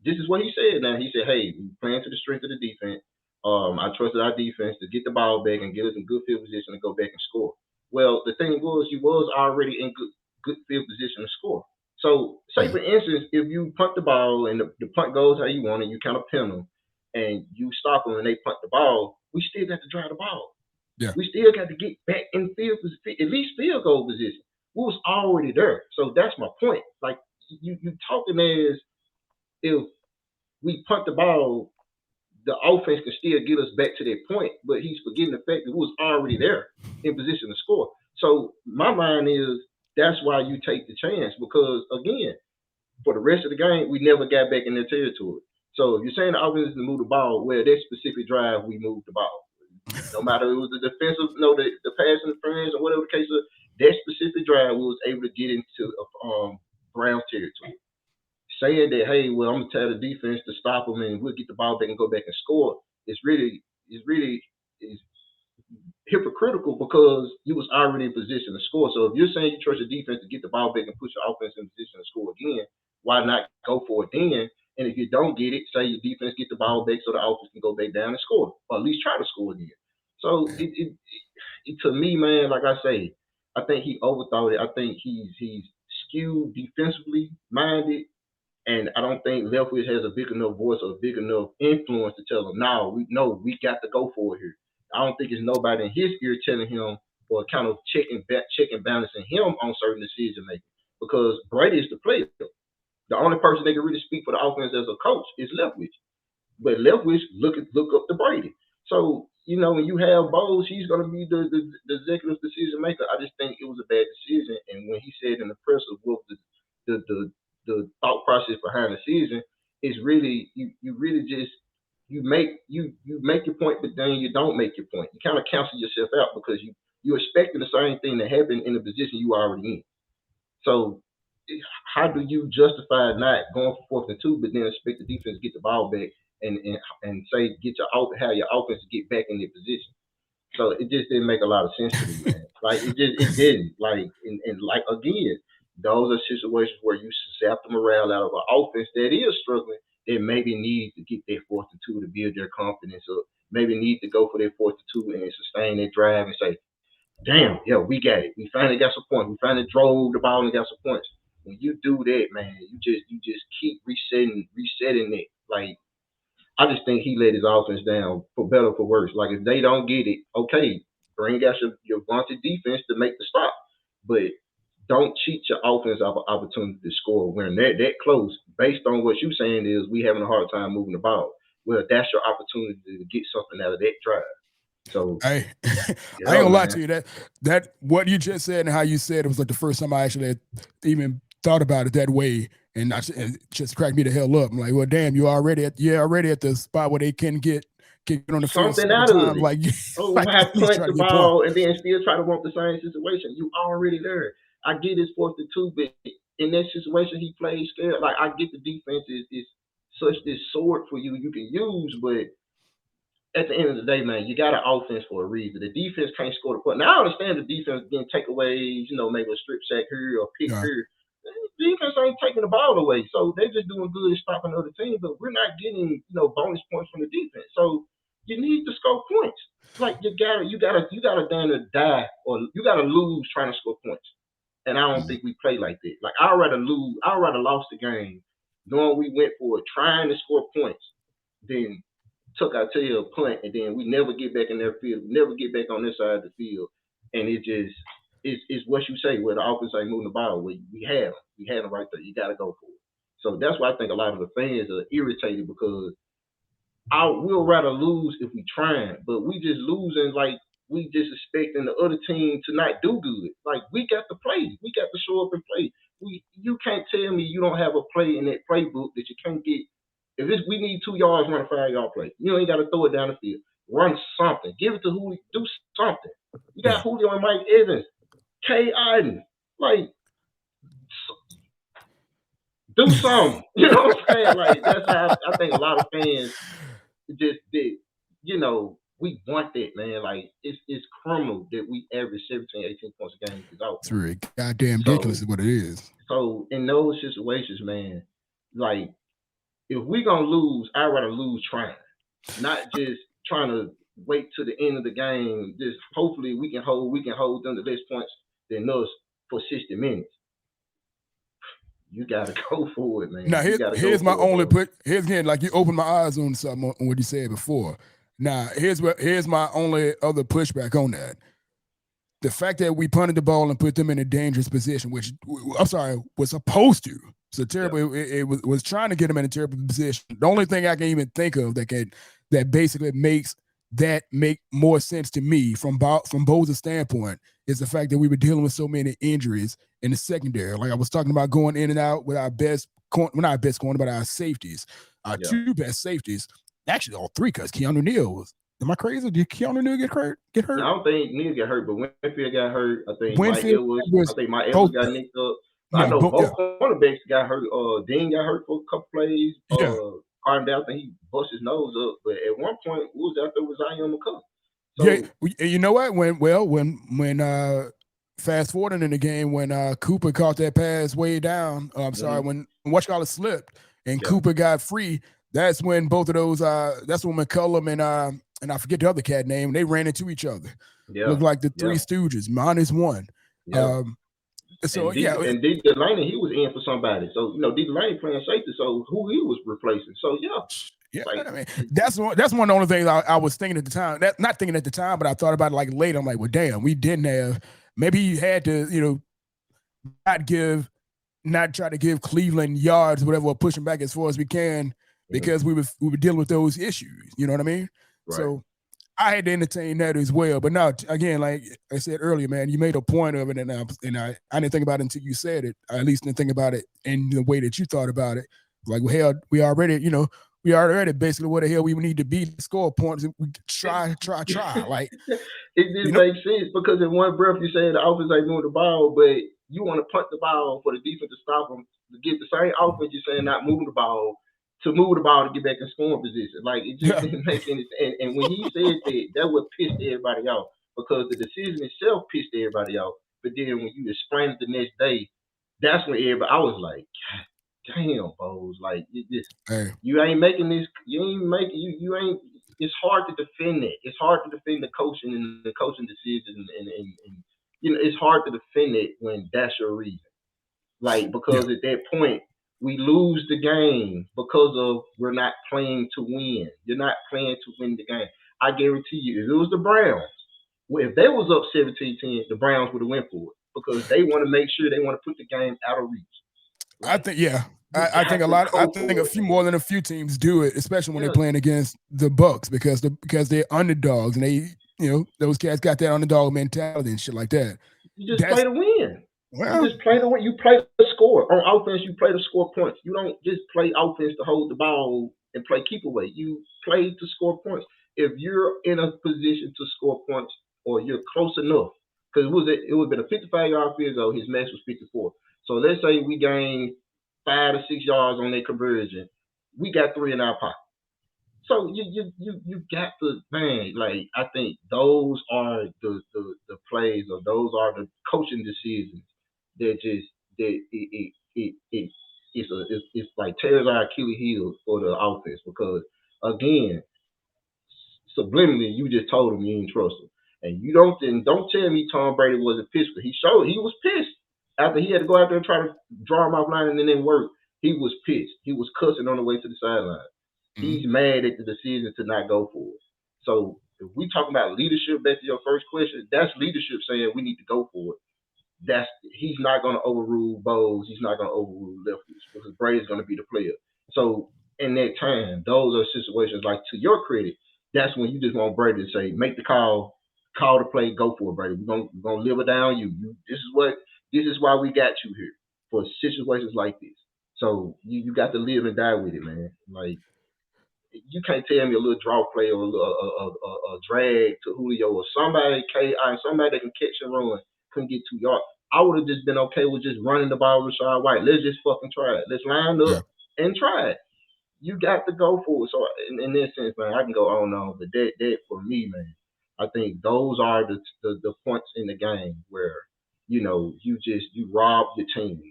this is what he said. Now he said, "Hey, we playing to the strength of the defense. I trusted our defense to get the ball back and get us in good field position to go back and score." Well, the thing was, you was already in good field position to score. So, say for instance, if you punt the ball and the punt goes how you want it, you kind of pin them, and you stop them and they punt the ball, we still got to drive the ball. Yeah. We still got to get back in field position, at least field goal position. We was already there. So that's my point. Like, you talking as if we punt the ball, the offense can still get us back to that point, but he's forgetting the fact that we was already there in position to score. So my mind is, that's why you take the chance, because again, for the rest of the game, we never got back in their territory. So if you're saying the offense is to move the ball, well, that specific drive we moved the ball. No matter it was the defensive, the pass interference or whatever the case is, that specific drive we was able to get into Browns territory. Saying that, hey, well, I'm gonna tell the defense to stop them and we'll get the ball back and go back and score. It's really hypocritical because you was already in position to score. So if you're saying you trust your defense to get the ball back and put your offense in position to score again, why not go for it then? And if you don't get it, say your defense get the ball back so the offense can go back down and score, or at least try to score again. So it to me, man, like I say, I think he overthought it. I think he's skewed defensively minded, and I don't think Leftwich has a big enough voice or a big enough influence to tell him, no, we got to go for it here. I don't think there's nobody in his ear telling him or kind of checking balancing him on certain decision making, because Brady is the player. The only person that can really speak for the offense as a coach is Leftwich. But Leftwich look up to Brady. So, when you have Bowles, he's going to be the executive decision maker. I just think it was a bad decision. And when he said in the presser what the thought process behind the season, is really you really just you make your point, but then you don't make your point. You kind of cancel yourself out because you're expecting the same thing to happen in the position you are already in. So how do you justify not going for 4th and 2, but then expect the defense to get the ball back and say have your offense to get back in their position? So it just didn't make a lot of sense to me, man. Like it didn't. Like and like again, those are situations where you zap the morale out of an offense that is struggling, that maybe need to get their 4th and 2 to build their confidence, or maybe need to go for their 4th and 2 and sustain their drive and say, damn, yeah, we got it. We finally got some points. We finally drove the ball and got some points. When you do that, man, you just keep resetting it. Like, I just think he let his offense down, for better or for worse. Like, if they don't get it, okay, bring out your vaunted defense to make the stop, but don't cheat your offense of an opportunity to score when they're that close. Based on what you're saying is we having a hard time moving the ball. Well, that's your opportunity to get something out of that drive. So I ain't gonna lie to you, that what you just said and how you said it was like the first time I actually had even thought about it that way, and it just cracked me the hell up. I'm like, well, damn, you're already at the spot where they can get on the field something out of it. Like, like have punt the ball and then still try to want the same situation. You already there. I get his 4th and 2, but in that situation he plays scared. Like, I get the defense is such this sword for you can use, but at the end of the day, man, you got an offense for a reason. The defense can't score the point. Now I understand the defense getting takeaways, maybe a strip sack here or pick here. The defense ain't taking the ball away, so they're just doing good at stopping other teams. But we're not getting bonus points from the defense. So you need to score points. Like you gotta down to die, or you gotta lose trying to score points. And I don't think we play like that. Like I'd rather lost the game knowing we went for it trying to score points than took our tail punt and then we never get back in their field, never get back on this side of the field, and it just it's what you say, where the offense ain't moving the ball. We have them right there. You got to go for it. So that's why I think a lot of the fans are irritated, because we'll rather lose if we trying, but we just losing like we just expecting the other team to not do good. Like we got to play, we got to show up and play. You can't tell me you don't have a play in that playbook that you can't get. If we need 2 yards, run a 5-yard play. You ain't got to throw it down the field. Run something. Give it to Julio. Do something. You got Julio and Mike Evans, K. Iden. Like, do something. You know what I'm saying? Like, that's how I think a lot of fans just did. We want that, man. Like, it's criminal that we average 17, 18 points a game. It's really goddamn ridiculous is what it is. So, in those situations, man, like, if we're going to lose, I'd rather lose trying, not just trying to wait to the end of the game. Just hopefully we can hold them to less points than us for 60 minutes. You got to go for it, man. Now, here's my only put. Here's again, like you opened my eyes on something on what you said before. Now, here's my only other pushback on that. The fact that we punted the ball and put them in a dangerous position, which, was supposed to. So terrible. Yeah. It was trying to get them in a terrible position. The only thing I can even think of that basically makes that make more sense to me from Bowles' standpoint is the fact that we were dealing with so many injuries in the secondary. Like I was talking about going in and out with our best, not our best corner, but our safeties. our Yeah. 2 best safeties, actually all 3, because Keanu Neal was. Am I crazy? Did Keanu Neal get hurt? I don't think Neal got hurt, but Winfield got hurt. I think Winfield Mike both Edwards got nicked up. Yeah, I know both yeah. cornerbacks got hurt. Dean got hurt for a couple plays. Yeah. Carden Dowd, he bust his nose up. But at one point, who was out there was Zion McCullough. So, yeah, you know what? When fast forwarding in the game, when Cooper caught that pass way down, I'm sorry, when Whatchamacallit slipped and Cooper got free, that's when both of those, that's when McCullum and I forget the other cat name, they ran into each other. Yeah. Looked like the Three Stooges, -1. Yeah. So and D. Delaney, he was in for somebody. So D. Delaney playing safety, so who he was replacing. So yeah, I mean that's one of the only things I was thinking at the time. Not thinking at the time, but I thought about it like later. I'm like, well, damn, we didn't have. Maybe he had to, not try to give Cleveland yards, whatever, or push them back as far as we can because we were dealing with those issues. You know what I mean? Right. So I had to entertain that as well. But now, again, like I said earlier, man, you made a point of it, and I didn't think about it until you said it. I at least didn't think about it in the way that you thought about it. Like, well, hell, we already basically where the hell we need to be to score points. And we try. Like it didn't make sense because in one breath you say the offense ain't moving the ball, but you want to punt the ball for the defense to stop them to get the same offense you're saying not moving the ball. To move the ball to get back in scoring position. Like, it just didn't make any sense. And when he said that would piss everybody off because the decision itself pissed everybody off. But then when you explain it the next day, that's when I was like, damn, Bowles. Like, you ain't making this, you ain't, it's hard to defend it. It's hard to defend the coaching and the coaching decisions. And it's hard to defend it when that's your reason. Like, because at that point, we lose the game because of we're not playing to win. You're not playing to win the game. I guarantee you, if it was the Browns, if they was up 17-10, the Browns would have went for it because they want to make sure they want to put the game out of reach. I think, I think a few more than a few teams do it, especially when they're playing against the BUCS because they're underdogs and they, those cats got that underdog mentality and shit like that. You just play to win. Well, you just play to win. You play to score. On offense, you play to score points. You don't just play offense to hold the ball and play keep away. You play to score points. If you're in a position to score points or you're close enough, because it would have been a 55-yard field goal. His max was 54. So let's say we gained 5 to 6 yards on that conversion. We got 3 in our pocket. So you got to, man, like, I think those are the plays or those are the coaching decisions that it's like tears our Achilles heel for the offense because again, subliminally you just told him you didn't trust him, and you don't tell me Tom Brady wasn't pissed. He was pissed after he had to go out there and try to draw him offline and it didn't work. He was pissed. He was cussing on the way to the sideline. He's mad at the decision to not go for it. So if we talk about leadership, back to your first question, that's leadership saying we need to go for it. He's not going to overrule Bowles. He's not going to overrule Leftwich because Brady's going to be the player. So in that time, those are situations like, to your credit, that's when you just want Brady to say, make the call the play, go for it, Brady. We're gonna live it down. This is why we got you here for situations like this. So you got to live and die with it, man. Like, you can't tell me a little draw play or a drag to Julio or somebody that can catch and run couldn't get 2 yards. I would have just been okay with just running the ball with Rashad White. Let's just fucking try it. Let's line up and try it. You got to go for it. So in this sense, man, I can go on and on, but that for me, man, I think those are the points in the game where you rob your team.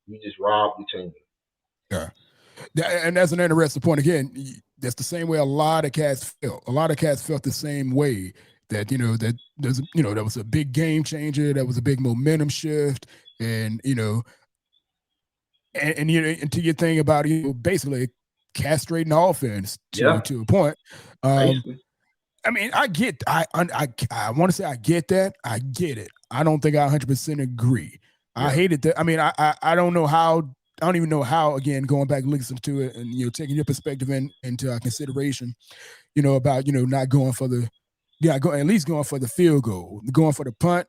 You just rob your team. Yeah. And that's an interesting point. Again, that's the same way a lot of cats felt. A lot of cats felt the same way that, that was a big game changer. That was a big momentum shift. And, until you think about, basically castrating offense to a point. I mean, I want to say I get that. I get it. I don't think I 100% agree. I hated that. I mean, I don't know how. I don't even know how, again, going back and listening to it and, taking your perspective into consideration, about, not going for at least going for the field goal, going for the punt.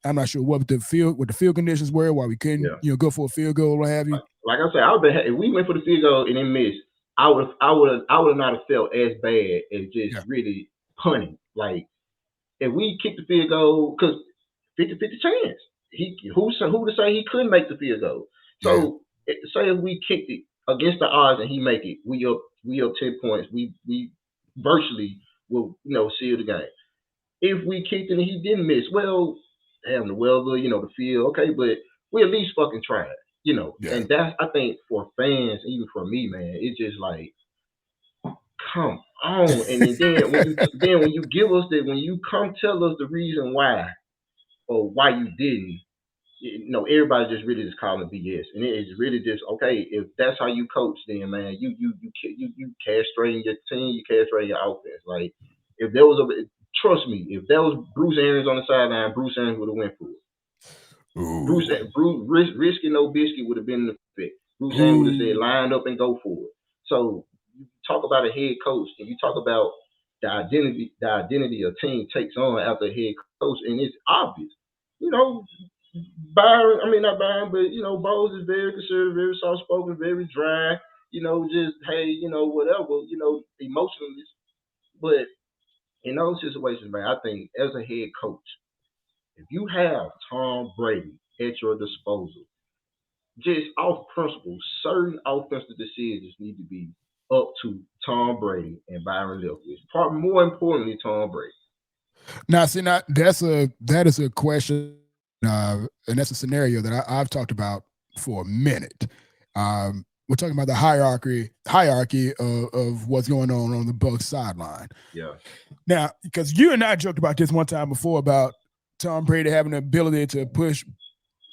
I'm not sure what the field conditions were, why we couldn't, go for a field goal or what have you. Like I said, if we went for the field goal and it missed, I would not have felt as bad as just Yeah. really punting. Like if we kicked the field goal, because 50-50 chance. Who to say he couldn't make the field goal? So say if we kicked it against the odds and he make it, we up 10 points. We virtually will seal the game. If we kicked it and he didn't miss, well, damn the weather, the field, okay, but we at least fucking tried, Yeah. And that's I think for fans, even for me, man, it's just like, come on. And then when you give us that, when you come tell us the reason why or why you didn't, everybody just really just calling BS, and it's really just okay. If that's how you coach, then man, you castrating your team, you castrating your offense. Like if there was trust me, if there was Bruce Arians on the sideline, Bruce Arians would have went for it. Bruce risking no biscuit would have been the fit. Bruce Arians would have said line up and go for it. So you talk about a head coach, and you talk about the identity a team takes on after a head coach, and it's obvious. Byron, I mean not Byron, but Bowles is very conservative, very soft spoken, very dry. Just hey, whatever, emotionless. But in those situations, man, I think as a head coach, if you have Tom Brady at your disposal, just off principle, certain offensive decisions need to be up to Tom Brady and Byron Leftwich. More importantly, Tom Brady. Now, see, that is a question, and that's a scenario that I've talked about for a minute. We're talking about the hierarchy of what's going on the BUCS sideline. Yeah. Now, because you and I joked about this one time before about Tom Brady having the ability to push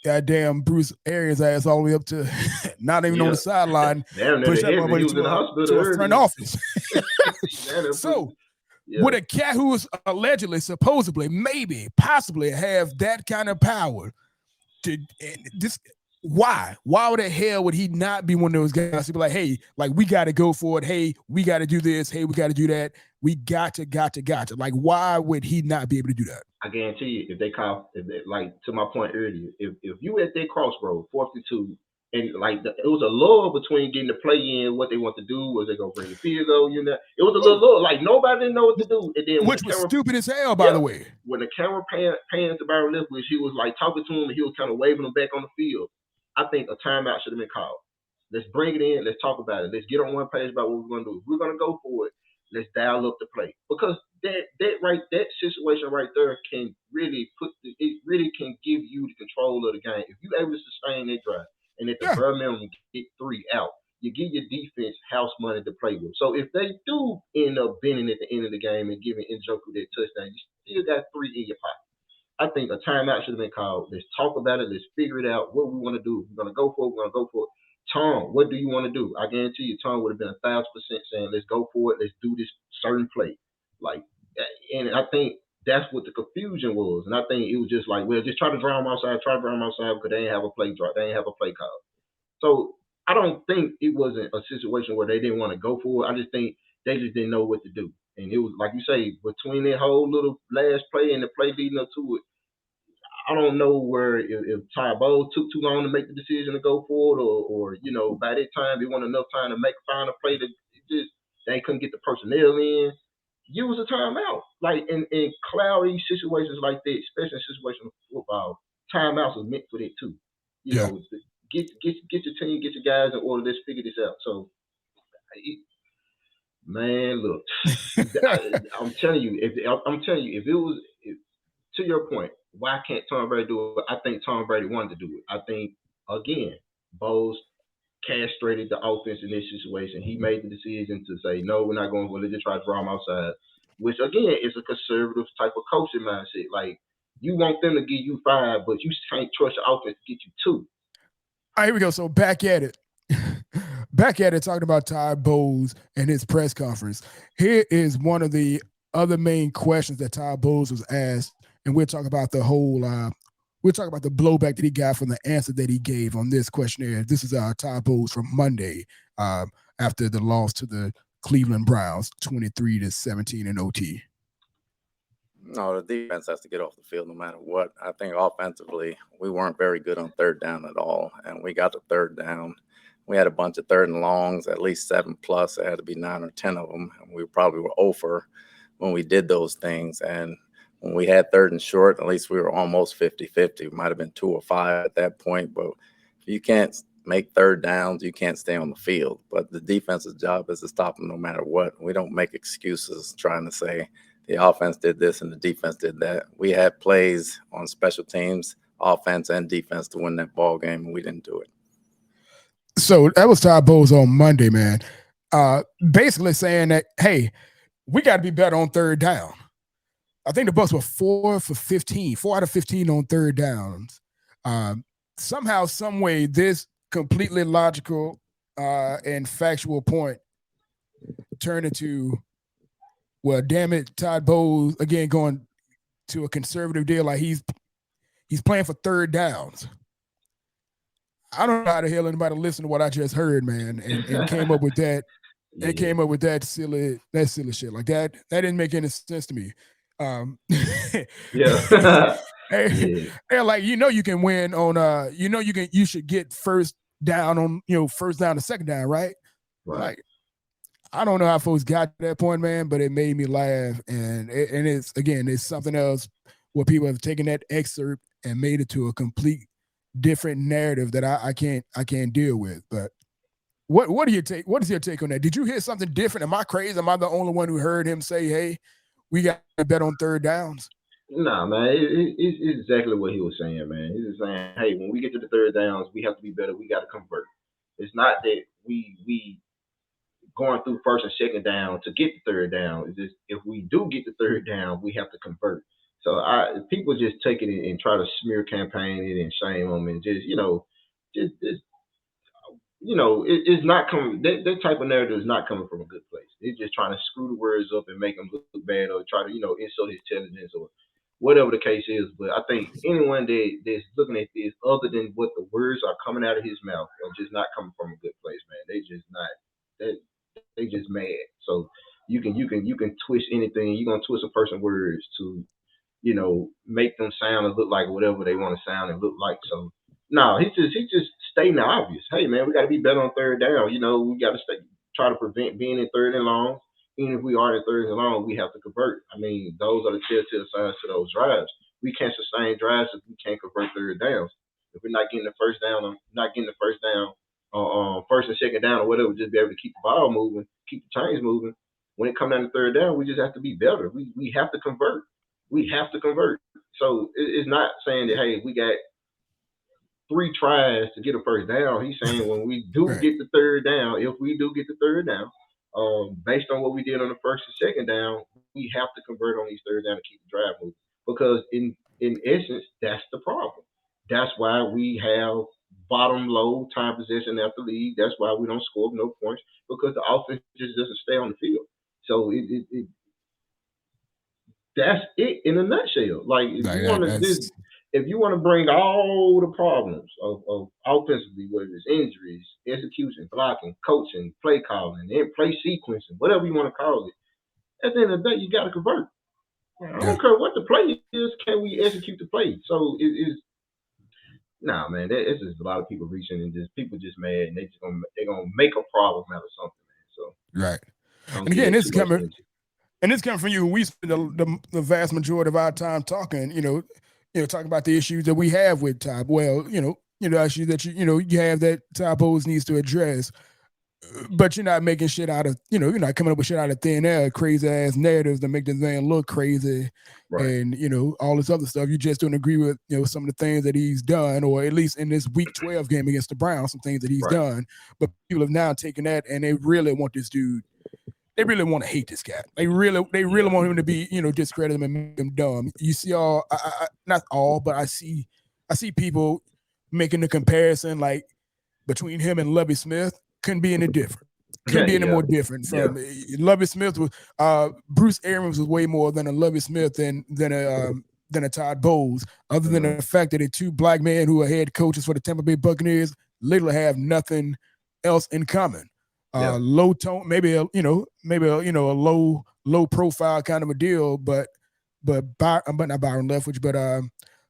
goddamn Bruce Arians' ass all the way up to not even on the sideline, push that motherfucker to a front office. So. Yeah. Would a cat who is allegedly, supposedly, maybe, possibly have that kind of power to this? Why the hell would he not be one of those guys to be like, hey, like we got to go for it. Hey, we got to do this. Hey, we got to do that. We got to. Like, why would he not be able to do that? I guarantee you, if they like to my point earlier, if you at that crossroad, 42, and like it was a lull between getting the play in, what they want to do, was they gonna bring the field goal, it was a little lull, like nobody didn't know what to do. And then which was stupid as hell, by the way. When the camera pans to Byron Leftwich, he was like talking to him, and he was kind of waving him back on the field. I think a timeout should have been called. Let's bring it in. Let's talk about it. Let's get on one page about what we're gonna do. If we're gonna go for it, let's dial up the play, because that situation right there can really can give you the control of the game. If you're able to sustain that drive and at the bare minimum get 3 out, you give your defense house money to play with. So if they do end up bending at the end of the game and giving Njoku that touchdown, you still got 3 in your pocket. I think a timeout should have been called. Let's talk about it. Let's figure it out. What we want to do. We're gonna go for it. We're gonna go for it. Tom, what do you want to do? I guarantee you, Tom would have been 1,000% saying, "Let's go for it. Let's do this certain play." Like, and I think that's what the confusion was. And I think it was just like, well, just try to draw them outside, because they didn't have a play draw, they didn't have a play call. So I don't think it wasn't a situation where they didn't want to go for it. I just think they just didn't know what to do. And it was like you say, between that whole little last play and the play leading up to it, I don't know where if Todd Bowles took too long to make the decision to go for it, or by that time they want enough time to find a play that they couldn't get the personnel in. Use a timeout. Like in cloudy situations like that, especially in situations of football, timeouts are meant for that too. Get your team, get your guys in order. Let's figure this out. So, man, look, I'm telling you, if it was to your point, why can't Tom Brady do it? I think Tom Brady wanted to do it. I think, again, Bowles castrated the offense in this situation. He made the decision to say, no, we're not going to just try to draw them outside, which, again, is a conservative type of coaching mindset. Like, you want them to give you 5, but you can't trust your offense to get you 2. All right, here we go. So back at it. Talking about Todd Bowles and his press conference. Here is one of the other main questions that Todd Bowles was asked. And we'll talk about the whole, we'll talk about the blowback that he got from the answer that he gave on this questionnaire. This is Todd Bowles from Monday after the loss to the Cleveland Browns, 23-17 in OT. No, the defense has to get off the field no matter what. I think offensively, we weren't very good on third down at all. And we got the third down. We had a bunch of 3rd and longs, at least 7+. It had to be 9 or 10 of them. And we probably were over when we did those things. And when we had 3rd and short, at least we were almost 50-50. It might have been 2 or 5 at that point. But if you can't make 3rd downs, you can't stay on the field. But the defense's job is to stop them no matter what. We don't make excuses trying to say the offense did this and the defense did that. We had plays on special teams, offense and defense, to win that ball game, and we didn't do it. So that was Todd Bowles on Monday, man. Basically saying that, hey, we got to be better on 3rd down. I think the BUCS were 4 out of 15 on 3rd downs. Somehow, some way, this completely logical and factual point turned into, well, damn it, Todd Bowles again going to a conservative deal, like he's playing for 3rd downs. I don't know how the hell anybody listened to what I just heard, man, and came up with that. Yeah. And came up with that silly shit like that. That didn't make any sense to me. Yeah. They're like, you can win on you should get 1st down on 1st down to 2nd down, right? Right. Like, I don't know how folks got to that point, man, but it made me laugh. And it's something else where people have taken that excerpt and made it to a complete different narrative that I can't deal with. But what is your take on that? Did you hear something different? Am I crazy? Am I the only one who heard him say, hey, we got to bet on 3rd downs? Nah, man, it's exactly what he was saying, man. He was saying, hey, when we get to the 3rd downs, we have to be better. We got to convert. It's not that we going through 1st and 2nd down to get the 3rd down. It's just, if we do get the 3rd down, we have to convert. So people just take it and try to smear campaign it and shame them and just it's not coming. That type of narrative is not coming from a good place. They're just trying to screw the words up and make them look bad, or try to insult his intelligence or whatever the case is. But I think anyone that's looking at this, other than what the words are coming out of his mouth, are just not coming from a good place, man. They just not. They just mad. So you can twist anything. You're gonna twist a person's words to make them sound and look like whatever they want to sound and look like. So no, he's just stating the obvious. Hey man, we got to be better on 3rd down. We got to try to prevent being in 3rd and long. Even if we are in 3rd and long, we have to convert. I mean, those are the telltale signs to those drives. We can't sustain drives if we can't convert 3rd downs. If we're not getting the 1st down, 1st and 2nd down or whatever, just be able to keep the ball moving, keep the chains moving. When it comes down to 3rd down, we just have to be better. We have to convert. We have to convert. So it's not saying that, hey, we got 3 tries to get a 1st down. He's saying when we do get the 3rd down, if we do get the 3rd down, based on what we did on the 1st and 2nd down, we have to convert on these 3rd down to keep the drive moving. Because in essence, that's the problem. That's why we have bottom low time possession after league. That's why we don't score no points, because the offense just doesn't stay on the field. So that's it in a nutshell. Like if you want to bring all the problems of offensively, whether it's injuries, execution, blocking, coaching, play calling, and play sequencing, whatever you want to call it, at the end of the day, you got to convert. I don't care what the play is. Can we execute the play? So nah, man, it's just a lot of people reaching and people just mad, and they're gonna make a problem out of something, man. So right. And again, this is coming from you. We spend the vast majority of our time talking, talking about the issues that we have with Todd. Well, issues that you have that Todd Bowles needs to address. But you're not making shit out of, you're not coming up with shit out of thin air, crazy ass narratives that make this man look crazy, right? And all this other stuff. You just don't agree with some of the things that he's done, or at least in this Week 12 game against the Browns, some things that he's done. But people have now taken that and they really want this dude. They really want to hate this guy. They really want him to be, discredit him and make him dumb. You see not all, but I see people making the comparison like between him and Lovie Smith. Couldn't be any different. Couldn't be any more different. From Lovie Smith was Bruce Arians was way more than a Lovie Smith than a Todd Bowles. Other than the fact that the 2 black men who are head coaches for the Tampa Bay Buccaneers literally have nothing else in common. Low tone, maybe a low profile kind of a deal, but not Byron Leftwich, but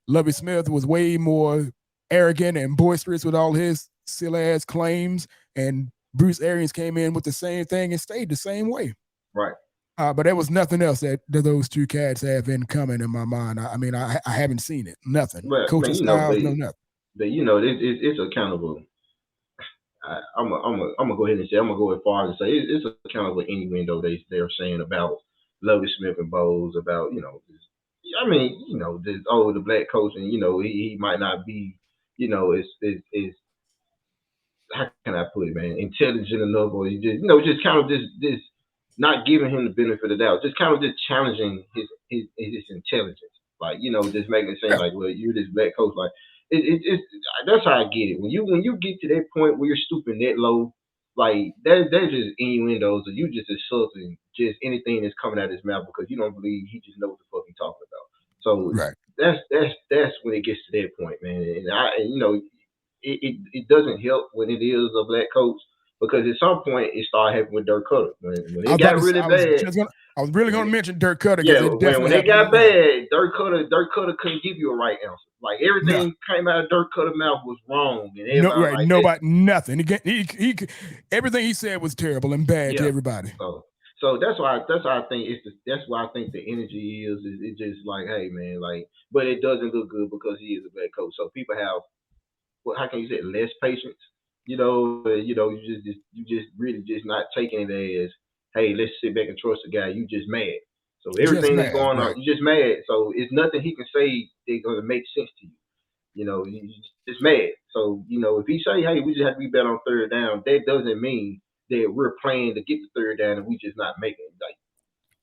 Lovie Smith was way more arrogant and boisterous with all his silly ass claims and Bruce Arians came in with the same thing and stayed the same way. Right. But there was nothing else that those two cats have in common in my mind. I mean, I haven't seen it. Nothing. But Coaching styles, no nothing. But it's accountable. I'm gonna go ahead and say I'm gonna go as far as to say it's accountable any window they're saying about Lovie Smith and Bowles about the black coach, and he might not be is how can I put it, man, intelligent enough, or just kind of this not giving him the benefit of the doubt, just kind of just challenging his intelligence, like just making it seem like, well, you're this black coach, like it's that's how I get it. When you get to that point where you're stooping that low, like that's just innuendos, or you just insulting just anything that's coming out of his mouth because you don't believe he just knows what the fuck he's talking about. So that's when it gets to that point, man. And it doesn't help when it is a black coach, because at some point it started happening with Dirk Cutter when it got really bad. I was really going to mention Dirk Cutter. Yeah, when it got bad, Dirk Cutter couldn't give you a right answer. Like everything came out of Dirk Cutter's mouth was wrong, and nothing. He everything he said was terrible and bad to everybody. So that's why I think that's why I think the energy is it's just like, hey man, like, but it doesn't look good because he is a bad coach. So people have, how can you say, less patience? You just really just not taking it as, hey, let's sit back and trust the guy. You just mad. So everything that's going on, you just mad. So it's nothing he can say that's going to make sense to you. You just mad. So if he say, hey, we just have to be better on third down, that doesn't mean that we're playing to get the third down and we just not making it. Like,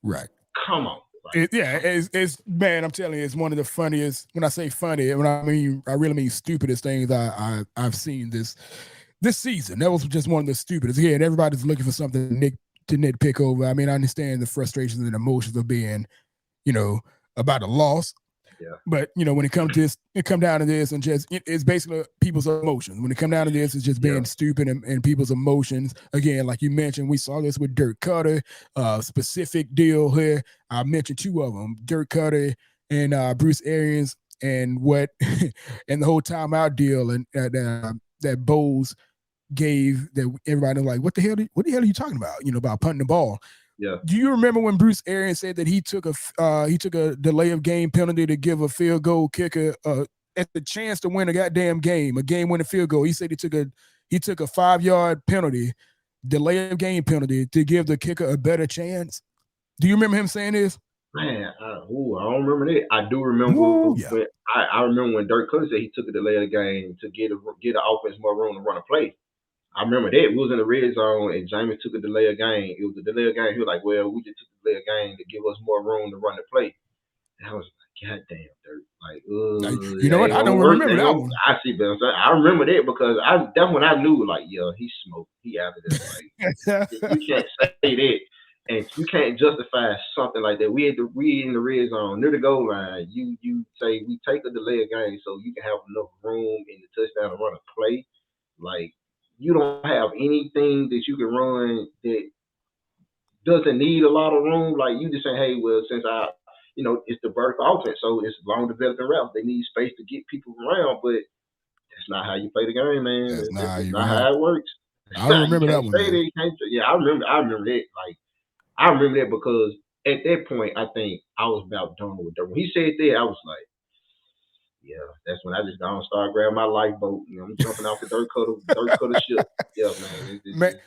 right? Come on. It's man, I'm telling you, it's one of the funniest. When I say funny, I really mean stupidest things I've seen this season. That was just one of the stupidest. Again, everybody's looking for something to nitpick over. I mean, I understand the frustrations and emotions of being, about a loss. Yeah. But when it comes to this, it come down to this, and just it's basically people's emotions. When it come down to this, it's just being stupid and people's emotions. Again, like you mentioned, we saw this with Dirk Cutter. Specific deal here. I mentioned two of them: Dirk Cutter and Bruce Arians, and and the whole timeout deal, and that Bowles gave. That everybody was like, what the hell are you talking about? About punting the ball. Yeah. Do you remember when Bruce Arians said that he took a delay of game penalty to give a field goal kicker at the chance to win a goddamn game, a game-winning field goal? He said he took a 5-yard penalty, delay of game penalty, to give the kicker a better chance. Do you remember him saying this? Man, I don't remember that. I do remember. I remember when Dirk Cutter said he took a delay of the game to get the offense more room to run a play. I remember that. We was in the red zone and James took a delay of game. It was a delay of game. He was like, well, we just took a delay of game to give us more room to run the play. And I was like, God damn, Dirk. Like, you know what? I don't remember that one. I see, but I remember that because that's when I knew, like, yeah, he smoked. He out of there. Like, you can't say that. And you can't justify something like that. We in the red zone near the goal line. You say we take a delay of game so you can have enough room in the touchdown to run a play. Like, you don't have anything that you can run that doesn't need a lot of room. Like, you just say, hey, well, since it's the vertical offense, so it's long developing routes. They need space to get people around, but that's not how you play the game, man. That's not how it works. I remember that one. Yeah, I remember that. Like, I remember that because at that point, I think I was about done with Dirk. When he said that, I was like, yeah, that's when I just gonna start grabbing my lifeboat. I'm jumping off the Dirk Cutter ship. Yeah, man.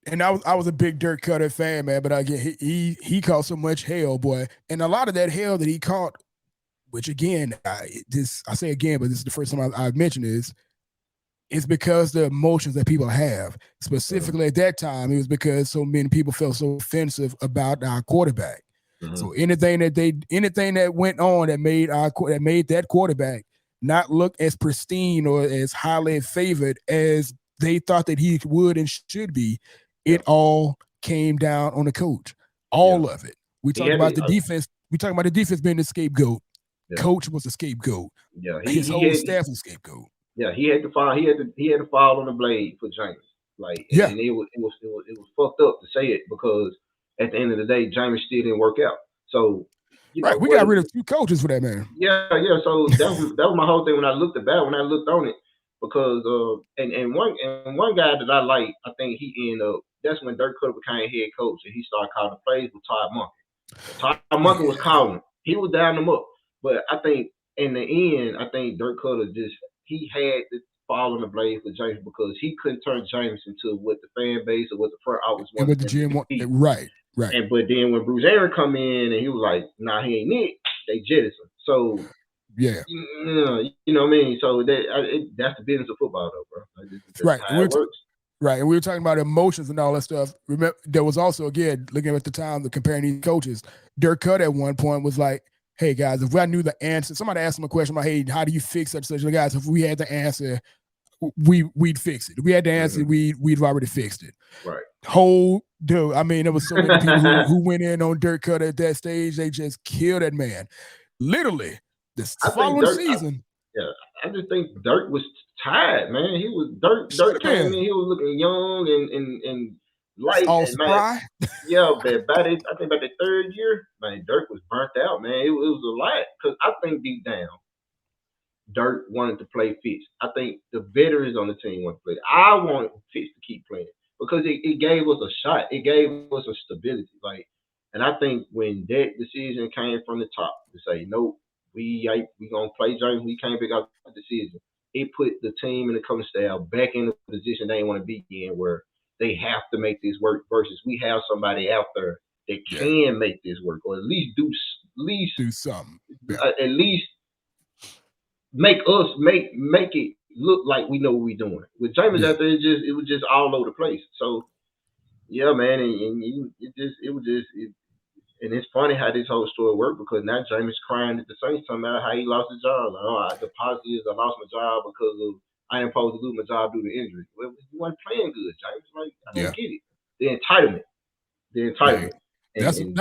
And I was a big Dirk Cutter fan, man. But again, he caught so much hell, boy. And a lot of that hell that he caught, which again, I say again, but this is the first time I've mentioned this, it's because the emotions that people have. Specifically at that time, it was because so many people felt so offensive about our quarterback. Mm-hmm. So anything that went on that made that quarterback not look as pristine or as highly favored as they thought that he would and should be, it all came down on the coach. All of it. We talk about the defense. We talk about the defense being the scapegoat. Yeah. Coach was the scapegoat. Yeah, his whole staff was the scapegoat. Yeah, he had to fall on the blade for James. Like, and it was fucked up to say it because at the end of the day, James still didn't work out. So, we got rid of 2 coaches for that man. Yeah. So that was my whole thing when I looked on it. because and one guy that I like, I think he ended up. That's when Dirk Cutter became head coach and he started calling the plays with Todd Monken. Todd Monken was calling. He was down them up, but I think in the end, I think Dirk Cutter he had to fall on the blade for James because he couldn't turn James into what the fan base or what the front office wanted. With the GM, right. And but then when Bruce Aaron come in and he was like, "Nah, he ain't it," they jettison. So yeah, you know what I mean. So that's the business of football, though, bro. That's right. how it works. Right, and we were talking about emotions and all that stuff. Remember, there was also, again, looking at the time, comparing these coaches, Dirk Cutter at one point was like, hey, guys, if I knew the answer, somebody asked him a question about, hey, how do you fix such and such? Guys, if we had the answer, we'd fix it. If we had the answer, we'd already fixed it. Right. Dude, I mean, there was so many people who went in on Dirk Cutter at that stage. They just killed that man. Literally, the following season. I just think Dirk was tired, man. He was Dirk came in, he was looking young and light. All and spry. Yeah, but I think about the third year, man, Dirk was burnt out, man. It was a lot. Because I think deep down, Dirk wanted to play Fitz. I think the veterans on the team want to play. I want Fitz to keep playing because it gave us a shot. It gave us a stability. And I think when that decision came from the top to say, nope, we gonna play James. We can't pick out the decision. It put the team and the coaching staff back in the position they didn't want to be in, where they have to make this work. Versus we have somebody out there that can make this work, or at least do something. At least make it look like we know what we're doing. With James out there, it was just all over the place. So yeah, man, and it's funny how this whole story worked because now James is crying at the Saints talking about how he lost his job. Like, the positive is I lost my job because I didn't supposed to lose my job due to injury. Well, you weren't playing good, James. Like, I don't get it. The entitlement. And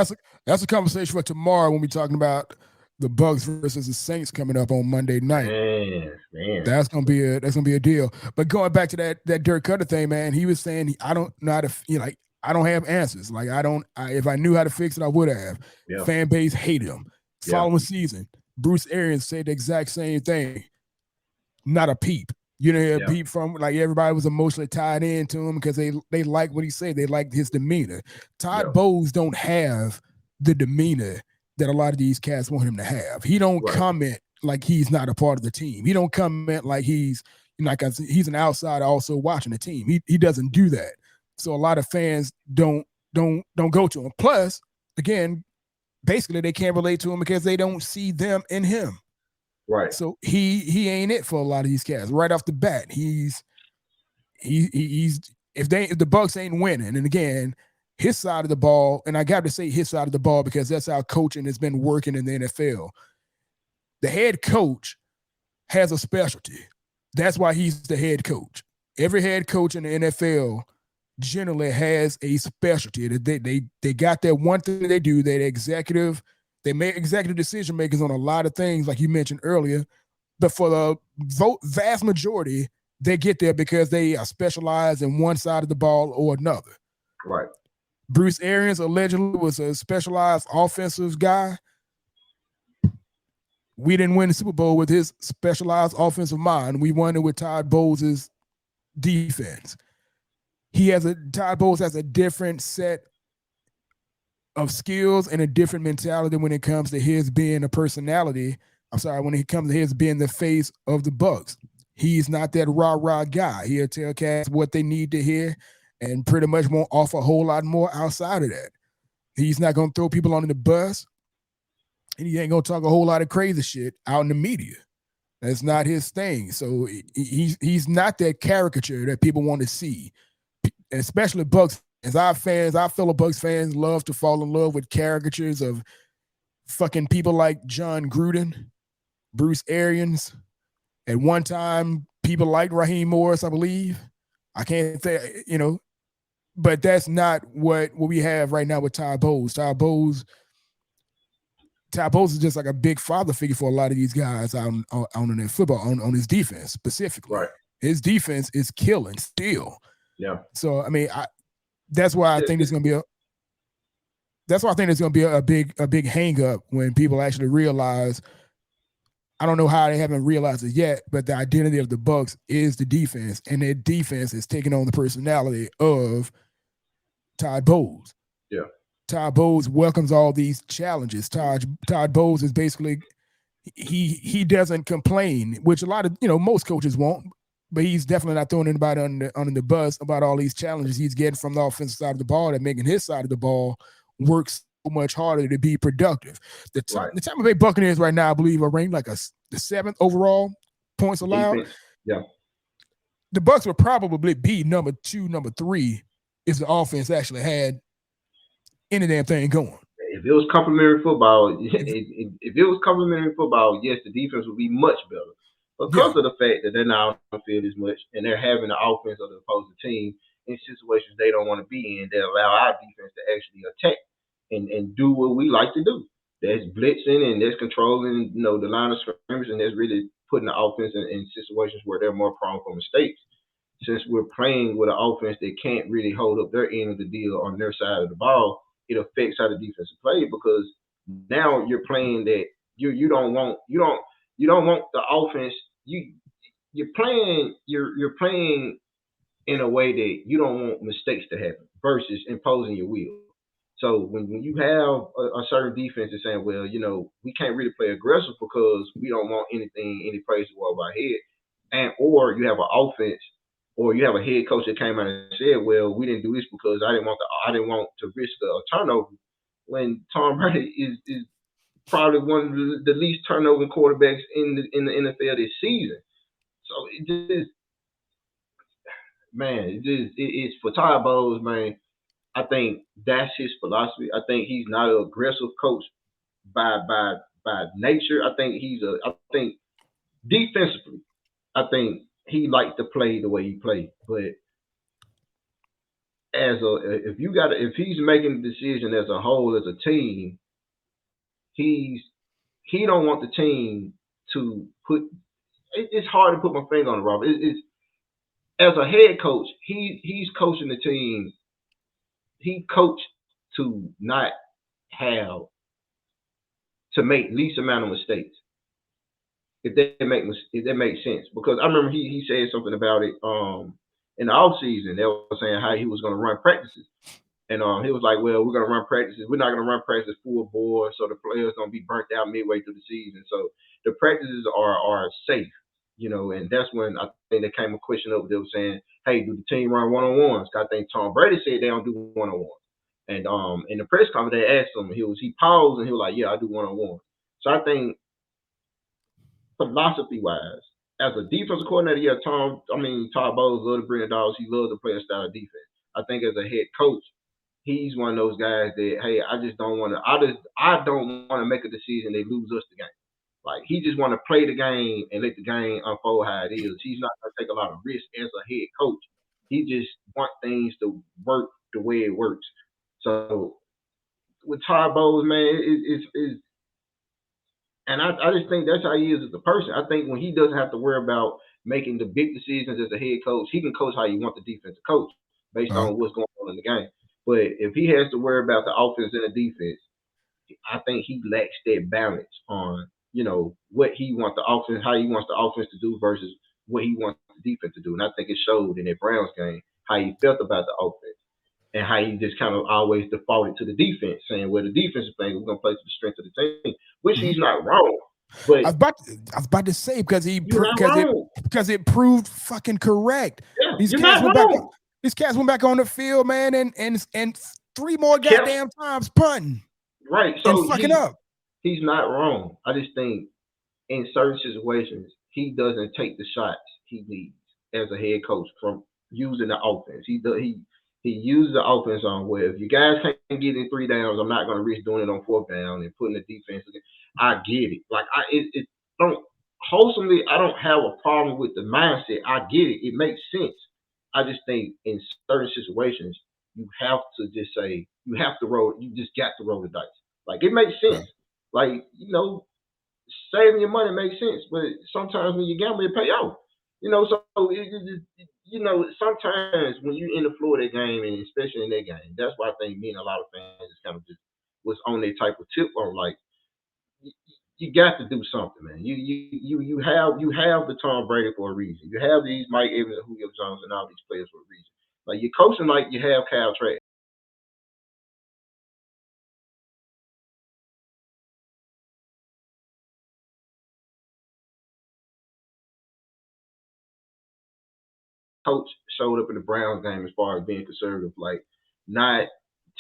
that's a conversation for tomorrow when we're talking about the BUCS versus the Saints coming up on Monday night. Man. That's gonna be a deal. But going back to that Dirk Cutter thing, man, he was saying I don't know how to I don't have answers. Like if I knew how to fix it, I would have. Yeah. Fan base hated him. Following season, Bruce Arians said the exact same thing. Not a peep. You know, a peep from everybody was emotionally tied into him because they liked what he said. They liked his demeanor. Todd Bowles don't have the demeanor that a lot of these cats want him to have. He don't comment like he's not a part of the team. He don't comment like he's an outsider also watching the team. He doesn't do that. So a lot of fans don't go to him. Plus, again, basically they can't relate to him because they don't see them in him. Right. So he ain't it for a lot of these cats. Right off the bat, he's if the BUCS ain't winning, and again, his side of the ball, and I got to say his side of the ball because that's how coaching has been working in the NFL. The head coach has a specialty. That's why he's the head coach. Every head coach in the NFL generally has a specialty. They got that one thing they do, they make executive decision makers on a lot of things, like you mentioned earlier, but for the vast majority, they get there because they are specialized in one side of the ball or another. Right. Bruce Arians allegedly was a specialized offensive guy. We didn't win the Super Bowl with his specialized offensive mind. We won it with Todd Bowles' defense. Todd Bowles has a different set of skills and a different mentality when it comes to his being a personality. When it comes to his being the face of the BUCS. He's not that rah-rah guy. He'll tell cats what they need to hear and pretty much won't offer a whole lot more outside of that. He's not going to throw people under the bus, and he ain't going to talk a whole lot of crazy shit out in the media. That's not his thing. So he's not that caricature that people want to see, especially BUCS. As our fellow BUCS fans love to fall in love with caricatures of fucking people like John Gruden, Bruce Arians. At one time, people like Raheem Morris, I believe. I can't say, but that's not what we have right now with Todd Bowles. Todd Bowles is just like a big father figure for a lot of these guys on their football, on his defense specifically. Right. His defense is killing still. Yeah. So that's why I think there's going to be a big hang up when people actually realize I don't know how they haven't realized it yet, but the identity of the BUCS is the defense, and their defense is taking on the personality of Todd Bowles. Yeah. Todd Bowles welcomes all these challenges. Todd Bowles is basically he doesn't complain, which a lot of most coaches won't, but he's definitely not throwing anybody under the bus about all these challenges he's getting from the offensive side of the ball that making his side of the ball work so much harder to be productive. The Tampa Bay Buccaneers right now, I believe, are ranked like the 7th overall points allowed. Defense. Yeah. The BUCS would probably be number 2, number 3 if the offense actually had any damn thing going. If it was complimentary football, if it was complimentary football, yes, the defense would be much better. Because of the fact that they're not on the field as much and they're having the offense of the opposing team in situations they don't want to be in, that allow our defense to actually attack and do what we like to do. That's blitzing and that's controlling, the line of scrimmage, and that's really putting the offense in situations where they're more prone for mistakes. Since we're playing with an offense that can't really hold up their end of the deal on their side of the ball, it affects how the defense play, because now you're playing that you don't want the offense. You're playing in a way that you don't want mistakes to happen versus imposing your will. So when you have a certain defense that's saying, well, we can't really play aggressive because we don't want any plays to go over our head, or you have an offense or you have a head coach that came out and said, well, we didn't do this because I didn't want to risk a turnover, when Tom Brady is probably one of the least turnover quarterbacks in the NFL this season. So it's for Todd Bowles, man. I think that's his philosophy. I think he's not an aggressive coach by nature. I think defensively, I think he likes to play the way he plays. But if he's making the decision as a whole, as a team, he don't want the team to put. It's hard to put my finger on it, Robert. As a head coach, he's coaching the team. He coached to not have to make least amount of mistakes. If that makes sense, because I remember he said something about it in the off season. They were saying how he was going to run practices, and he was like, "Well, we're going to run practices. We're not going to run practices full bore, so the players don't be burnt out midway through the season. So the practices are safe, And that's when I think there came a question up. They were saying, "Hey, do the team run one-on-ones?" I think Tom Brady said they don't do one-on-ones. And in the press conference, they asked him. He paused and he was like, "Yeah, I do one-on-one." So I think philosophy-wise, as a defensive coordinator, yeah, Todd Bowles loves to bring the dogs. He loves to play a style of defense. I think as a head coach, he's one of those guys that, hey, I don't want to make a decision they lose us the game. Like, he just want to play the game and let the game unfold how it is. He's not going to take a lot of risk as a head coach. He just wants things to work the way it works. So with Todd Bowles, man, and I just think that's how he is as a person. I think when he doesn't have to worry about making the big decisions as a head coach, he can coach how you want the defense to coach based on what's going on in the game. But if he has to worry about the offense and the defense, I think he lacks that balance on, what he wants the offense, how he wants the offense to do versus what he wants the defense to do. And I think it showed in that Browns game how he felt about the offense and how he just kind of always defaulted to the defense, saying, well, the defense is playing, we're going to play to the strength of the team, which he's not wrong. But I was about to say, because it proved fucking correct. Yeah, These cats went back on the field, man, and 3 more goddamn times punting. Right. So and fucking up. He's not wrong. I just think in certain situations, he doesn't take the shots he needs as a head coach from using the offense. He uses the offense on, well, if you guys can't get in 3 downs, I'm not going to risk doing it on 4th down and putting the defense again. I get it. Like, it don't wholesomely, I don't have a problem with the mindset. I get it. It makes sense. I just think in certain situations, you have to just say, you just got to roll the dice. Like, it makes sense. Like, saving your money makes sense, but sometimes when you gamble, it pay off. So sometimes when you in the flow of that game, and especially in that game, that's why I think me and a lot of fans just kind of just was on that type of tip on, like, you got to do something, man. You have the Tom Brady for a reason. You have these Mike Evans, Julio Jones, and all these players for a reason. Like you're coaching like you have Kyle Trask. Coach showed up in the Browns game as far as being conservative, like not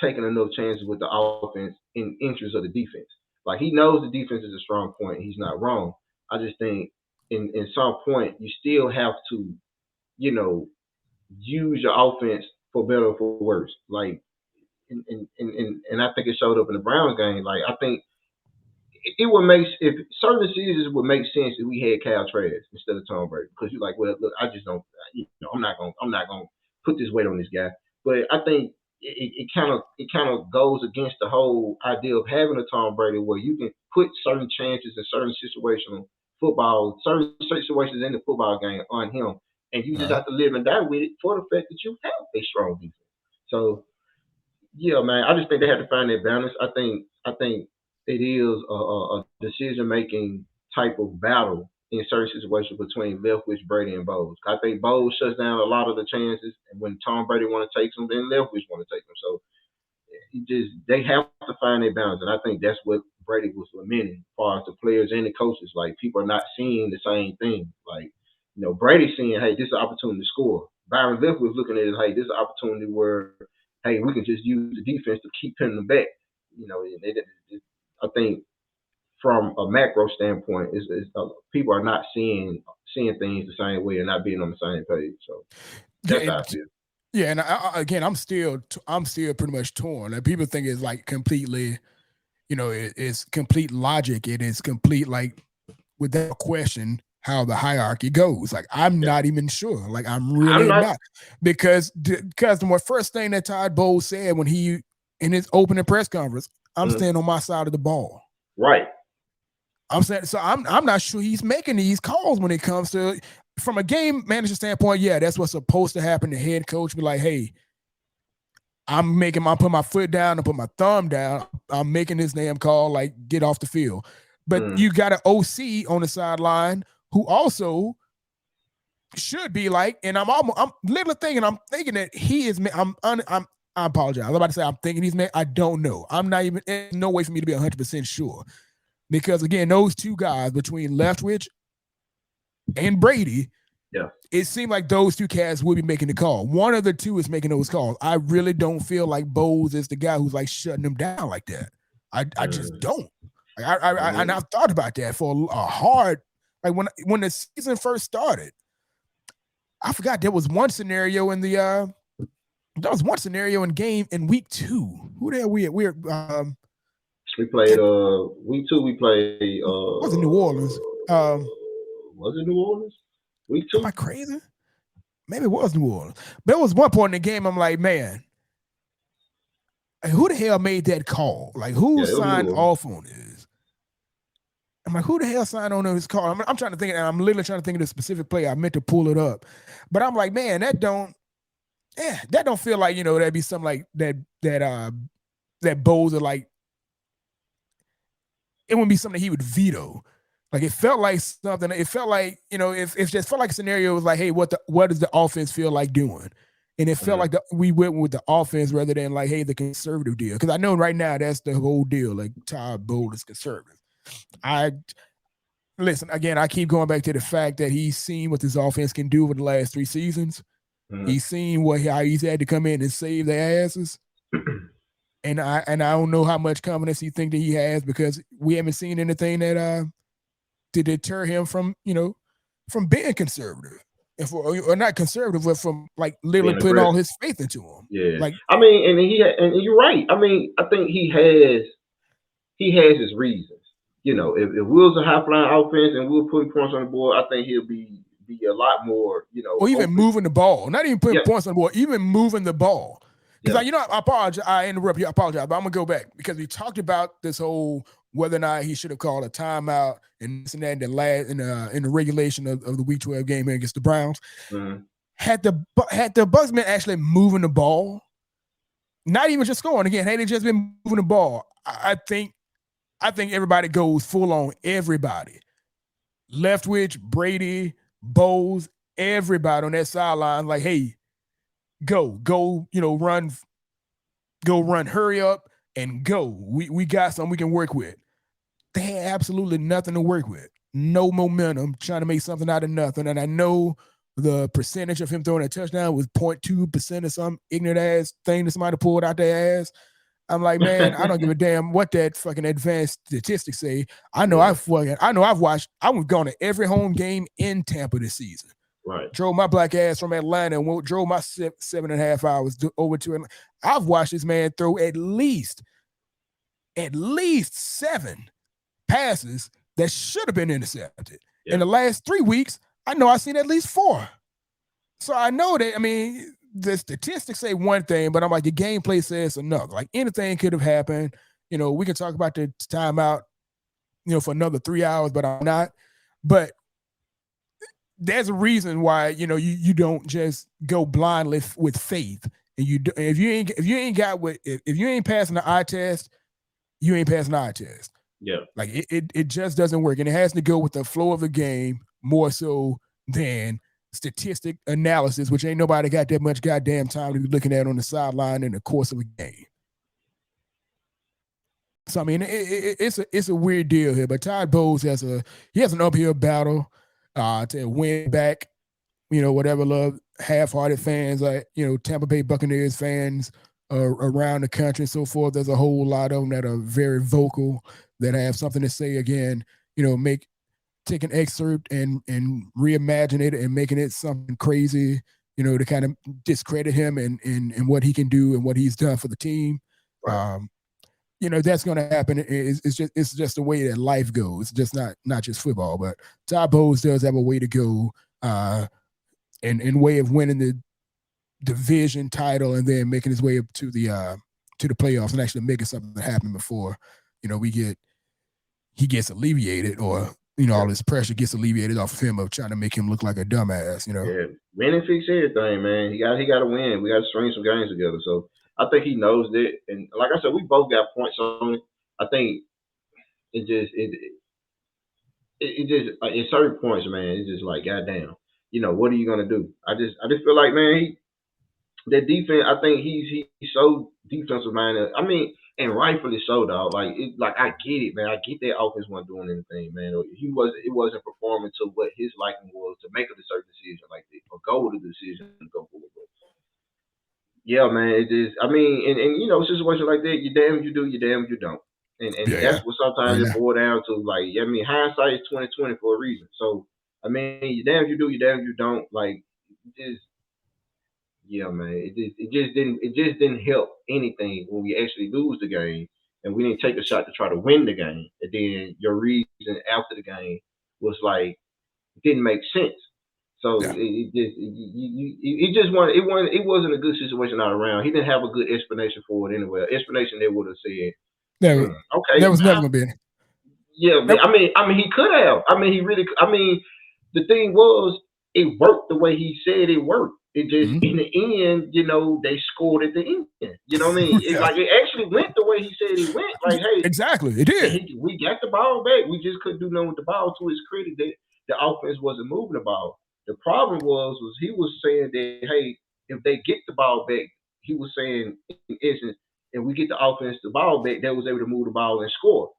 taking enough chances with the offense in interest of the defense. Like he knows the defense is a strong point. He's not wrong. I just think in some point you still have to, you know, use your offense for better or for worse. Like and I think it showed up in the Browns game. Like I think it would make if certain decisions would make sense if we had Kyle Trask instead of Tom Brady because you're like, well, look, I just don't, I'm not gonna put this weight on this guy. But I think it kind of goes against the whole idea of having a Tom Brady where you can put certain chances in certain situational football, certain situations in the football game on him, and you just have to live and die with it for the fact that you have a strong defense. So yeah, man, I just think they have to find that balance. I think it is a decision making type of battle in certain situations between Leftwich, Brady, and Bowles. I think Bowles shuts down a lot of the chances, and when Tom Brady want to take them, then Leftwich want to take them. So they have to find a balance, and I think that's what Brady was lamenting, as far as the players and the coaches. Like people are not seeing the same thing. Like Brady seeing, hey, this is an opportunity to score. Byron Leftwich was looking at it, hey, this is an opportunity where, hey, we can just use the defense to keep pinning them back. I think from a macro standpoint, people are not seeing things the same way and not being on the same page. So that's how I feel. Yeah, and again, I'm still pretty much torn. Like people think it's like completely, it's complete logic. It is complete, like without question, how the hierarchy goes. Like I'm not even sure. Like I'm really not. Because the first thing that Todd Bowles said when he in his opening press conference, I'm standing on my side of the ball. Right. I'm saying, so I'm not sure he's making these calls when it comes to, from a game manager standpoint. Yeah, that's what's supposed to happen. The head coach be like, hey, I'm put my foot down and put my thumb down. I'm making this damn call, like get off the field. But you got an OC on the sideline who also should be like, and I'm literally thinking that he is. I apologize. I'm about to say I'm thinking he's mad. I don't know. I'm not even. There's no way for me to be 100% sure, because again, those two guys between Leftwich and Brady, it seemed like those two cats would be making the call. One of the two is making those calls. I really don't feel like Bowles is the guy who's like shutting them down like that. I just don't. And I've thought about that for a hard. Like when the season first started, I forgot there was one scenario in the. There was one scenario in week 2. Who the hell we played week 2. We played. Was it New Orleans? Was it New Orleans? Week 2. Am I crazy? Maybe it was New Orleans. But there was one point in the game. I'm like, man, who the hell made that call? Like, who signed off on this? I'm like, who the hell signed on this call? I'm trying to think, and I'm literally trying to think of the specific play. I meant to pull it up, but I'm like, man, that don't feel like, that'd be something like that Bowles are like, it wouldn't be something he would veto. Like it felt like something, it felt like, if it just felt like a scenario was like, hey, what does the offense feel like doing? And it felt like we went with the offense rather than like, hey, the conservative deal. Because I know right now that's the whole deal. Like Todd Bowles is conservative. Listen, again, I keep going back to the fact that he's seen what this offense can do over the last 3 seasons. He's seen how he's had to come in and save their asses. And I don't know how much confidence he think that he has, because we haven't seen anything that to deter him from being conservative. Or not conservative, but from like literally putting all his faith into him. Yeah. Like, I mean, and you're right. I mean, I think he has his reasons. If Will's a high flying offense and Will putting points on the board, I think he'll be a lot more, or even moving the ball, not even putting points on the board, even moving the ball. Because I apologize, I interrupt you, I apologize, but I'm gonna go back because we talked about this whole whether or not he should have called a timeout and this and that in the regulation of the Week 12 game against the Browns. Had the BUCS been actually moving the ball, not even just scoring again, had they just been moving the ball, I think I think everybody goes full on everybody. Leftwich, Brady, Bowles, everybody on that sideline, like, hey, go, run, hurry up and go. We got something we can work with. They had absolutely nothing to work with. No momentum, trying to make something out of nothing. And I know the percentage of him throwing a touchdown was 0.2% or some ignorant ass thing that somebody pulled out their ass. I'm like, man, I don't give a damn what that fucking advanced statistics say. I know I've watched, I was gone to every home game in Tampa this season. Right. Drove my black ass from Atlanta and drove my 7.5 hours over to Atlanta. I've watched this man throw at least 7 passes that should have been intercepted. Yeah. In the last 3 weeks, I know I've seen at least 4. So I know that, I mean, the statistics say one thing, but I'm like, the gameplay says another. Like, anything could have happened. You know, we can talk about the timeout, for another 3 hours, but I'm not. But there's a reason why, you don't just go blindly with faith. And if you ain't passing the eye test, you ain't passing the eye test. Yeah. Like, it just doesn't work. And it has to go with the flow of the game more so than statistic analysis, which ain't nobody got that much goddamn time to be looking at on the sideline in the course of a game. So I mean, it's a weird deal here. But Todd Bowles has an uphill battle to win back. Whatever love half-hearted fans, like Tampa Bay Buccaneers fans around the country and so forth. There's a whole lot of them that are very vocal, that have something to say again. Take an excerpt and reimagine it and making it something crazy, to kind of discredit him and what he can do and what he's done for the team. Right. That's going to happen. It's just the way that life goes. It's just not just football, but Todd Bowles does have a way to go in way of winning the division title and then making his way up to the playoffs and actually making something happen before, he gets alleviated or all this pressure gets alleviated off of him of trying to make him look like a dumbass, Yeah, winning fix everything, man. He got to win. We got to string some games together. So I think he knows that. And like I said, we both got points on it. I think it just at certain points, man, it's just like, goddamn, what are you gonna do? I just feel like, man, that defense. I think he's so defensive minded. I mean. And rightfully so, dog. Like I get it, man. I get that offense wasn't doing anything, man. It wasn't performing to what his liking was to make a certain decision like that or go with a decision and go forward. Yeah, man. It is. I mean, and situations like that, you damn you do, you damn you don't. And that's what sometimes it boils down to. Like, I mean, hindsight is 20/20 for a reason. So I mean, you damn you do, you damn you don't. Like, just. Yeah, man. It just didn't help anything when we actually lose the game and we didn't take a shot to try to win the game. And then your reason after the game was like it didn't make sense. So it wasn't a good situation all around. He didn't have a good explanation for it anyway. Explanation they would have said, okay, that was never gonna be it. Yeah, man. I mean, he could have. I mean, he really. I mean, the thing was, it worked the way he said it worked. It just in the end, they scored at the end. You know what I mean? It's like it actually went the way he said it went. Like, hey, exactly, it did. We got the ball back. We just couldn't do nothing with the ball. To his credit, that the offense wasn't moving the ball. The problem was he was saying that, hey, if they get the ball back, he was saying in essence, if we get the offense the ball back, they was able to move the ball and score.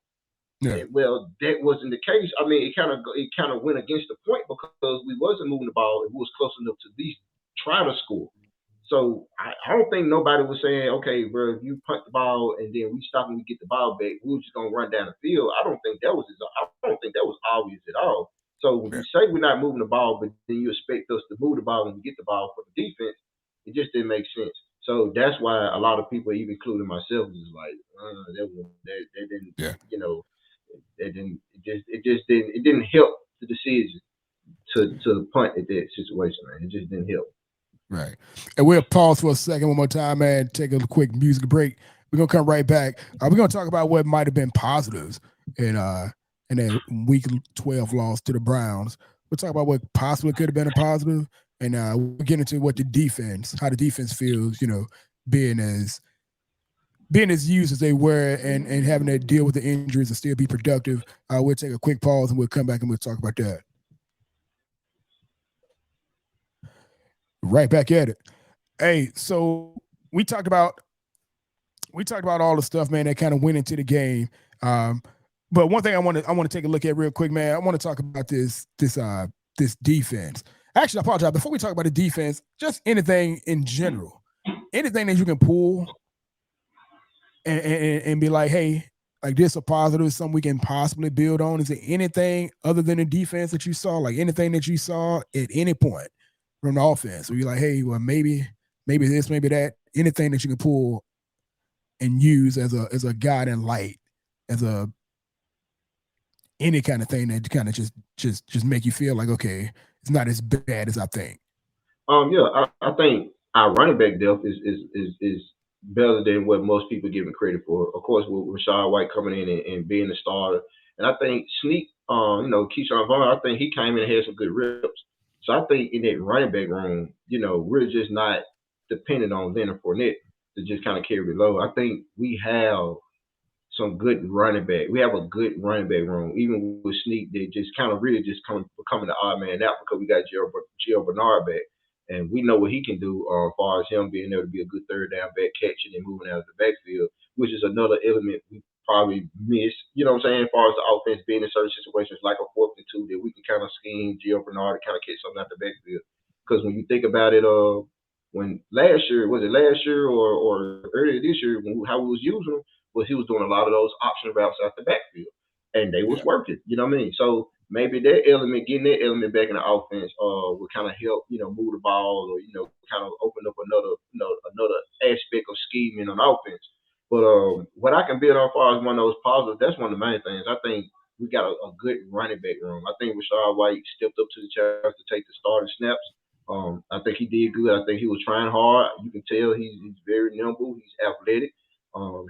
Yeah. Well, that wasn't the case. I mean, it kind of went against the point because we wasn't moving the ball. It was close enough to at least try to score. So I don't think nobody was saying, okay, bro, if you punt the ball and then we stop and we get the ball back, we were just gonna run down the field. I don't think that was obvious at all. So when you say we're not moving the ball, but then you expect us to move the ball when we get the ball for the defense, it just didn't make sense. So that's why a lot of people, even including myself, was like, it didn't help the decision to punt at that situation, man. It just didn't help. Right. And we'll pause for a second one more time, man. Take a quick music break. We're going to come right back. We're going to talk about what might have been positives in that week 12 loss to the Browns. We'll talk about what possibly could have been a positive. And we'll get into how the defense feels, being as being as used as they were and having to deal with the injuries and still be productive. We'll take a quick pause and we'll come back and we'll talk about that. Right back at it. Hey, so we talked about all the stuff, man, that kind of went into the game. But one thing I want to take a look at real quick, man. I want to talk about this defense. Actually, I apologize. Before we talk about the defense, just anything in general, anything that you can pull and be like, hey, like this a positive, something we can possibly build on. Is there anything other than the defense that you saw, like anything that you saw at any point from the offense? Where you're like, hey, well, maybe this, maybe that, anything that you can pull and use as a guiding light, as a any kind of thing that kind of just make you feel like, okay, it's not as bad as I think. Yeah, I think our running back depth is better than what most people give him credit for. Of course, with Rashad White coming in and being the starter, and I think Sneak, Keyshawn Vaughn, I think he came in and had some good reps. So I think in that running back room, we're just not dependent on Leonard Fournette to just kind of carry the load. I think we have some good running back. We have a good running back room, even with Sneak. They just kind of really just becoming the odd man out because we got Gio Bernard back, and we know what he can do as far as him being able to be a good third down back, catching and moving out of the backfield, which is another element we probably miss. You know what I'm saying? As far as the offense being in certain situations like a 4th and 2, that we can kind of scheme Gio Bernard to kind of catch something out the backfield. Because when you think about it, when last year, was it last year or earlier this year, how we was using him, was he was doing a lot of those option routes out the backfield, and they was working. You know what I mean? So maybe getting that element back in the offense, would kind of help, move the ball or kind of open up another aspect of scheming on offense. But what I can build on as far as one of those positives, that's one of the main things. I think we got a good running back room. I think Rashad White stepped up to the challenge to take the starting snaps. I think he did good. I think he was trying hard. You can tell he's very nimble. He's athletic.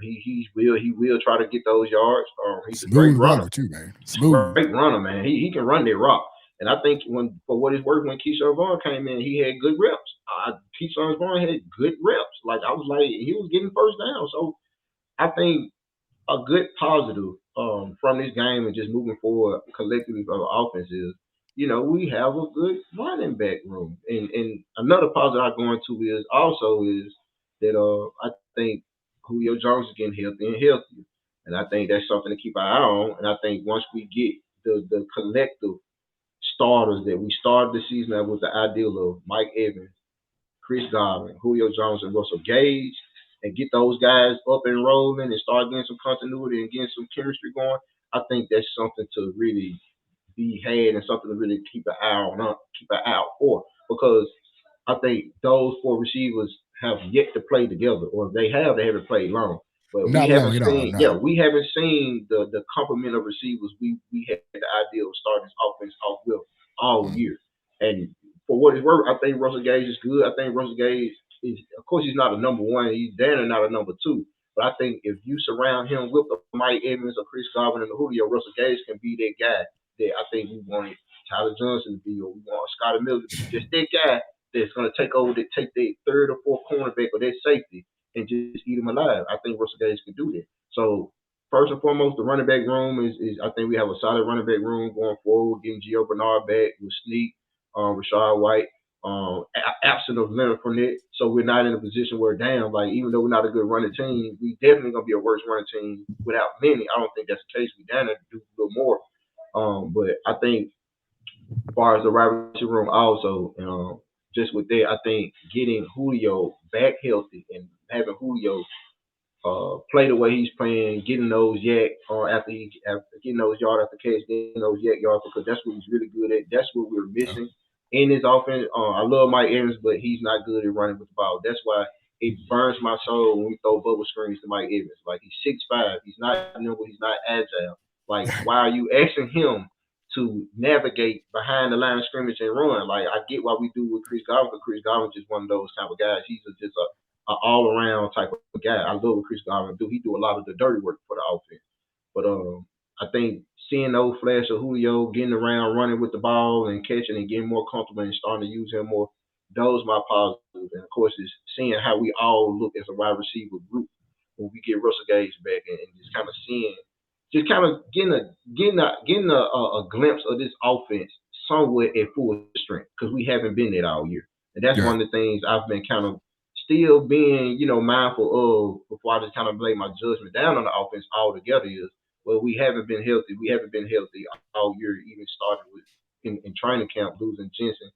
He will try to get those yards. He's a great runner too, man. Smooth, great runner, man. He can run that rock. And I think for what it's worth, when Keyshawn Vaughn came in, he had good reps. Keyshawn Vaughn had good reps. Like I was like, he was getting first down. So I think a good positive from this game and just moving forward collectively for the offense is, we have a good running back room. And another positive I go into is that I think Julio Jones is getting healthy and healthier. And I think that's something to keep our eye on. And I think once we get the collective starters that we started the season with the ideal of Mike Evans, Chris Godwin, Julio Jones, and Russell Gage, and get those guys up and rolling and start getting some continuity and getting some chemistry going, I think that's something to really be had and something to really keep an eye on, keep an eye out for. Because I think those 4 receivers have yet to play together, or if they haven't played long. But we haven't seen the complement of receivers we had the idea of starting this offense off with all year. And for what it's worth, I think Russell Gage is good. I think Russell Gage is, of course, he's not a number 1. He's damn not a number 2. But I think if you surround him with Mike Evans or Chris Godwin and Julio, Russell Gage can be that guy that I think we wanted Tyler Johnson to be, or we want Scotty Miller to be. Just that guy that's going to take that 3rd or 4th cornerback or that safety and just eat him alive. I think Russell Gage can do that. So first and foremost, the running back room is I think we have a solid running back room going forward. Getting Gio Bernard back with Sneak, Rashad White, absent of Leonard Fournette. So we're not in a position where, even though we're not a good running team, we definitely gonna be a worse running team without many. I don't think that's the case. We down there to do a little more. But I think as far as the wide receiver room also, just with that, I think getting Julio back healthy and having Julio play the way he's playing, getting those after getting those yards after catch, getting those yards, because that's what he's really good at. That's what we're missing in his offense. I love Mike Evans, but he's not good at running with the ball. That's why it burns my soul when we throw bubble screens to Mike Evans. Like, he's 6'5", he's not nimble, he's not agile. Like, why are you asking him to navigate behind the line of scrimmage and run? Like, I get what we do with Chris Godwin, but Chris Godwin's just one of those type of guys. He's just an all-around type of guy. I love what Chris Godwin do. He do a lot of the dirty work for the offense. But I think seeing those flash of Julio getting around, running with the ball and catching and getting more comfortable and starting to use him more, those my positives. And of course, is seeing how we all look as a wide receiver group. when we get Russell Gage back and just kind of seeing, just kind of getting a glimpse of this offense somewhat at full strength because we haven't been there all year. And that's one of the things I've been kind of still being, mindful of before I just kind of lay my judgment down on the offense altogether is, well, we haven't been healthy. We haven't been healthy all year, even started with in training camp losing Jensen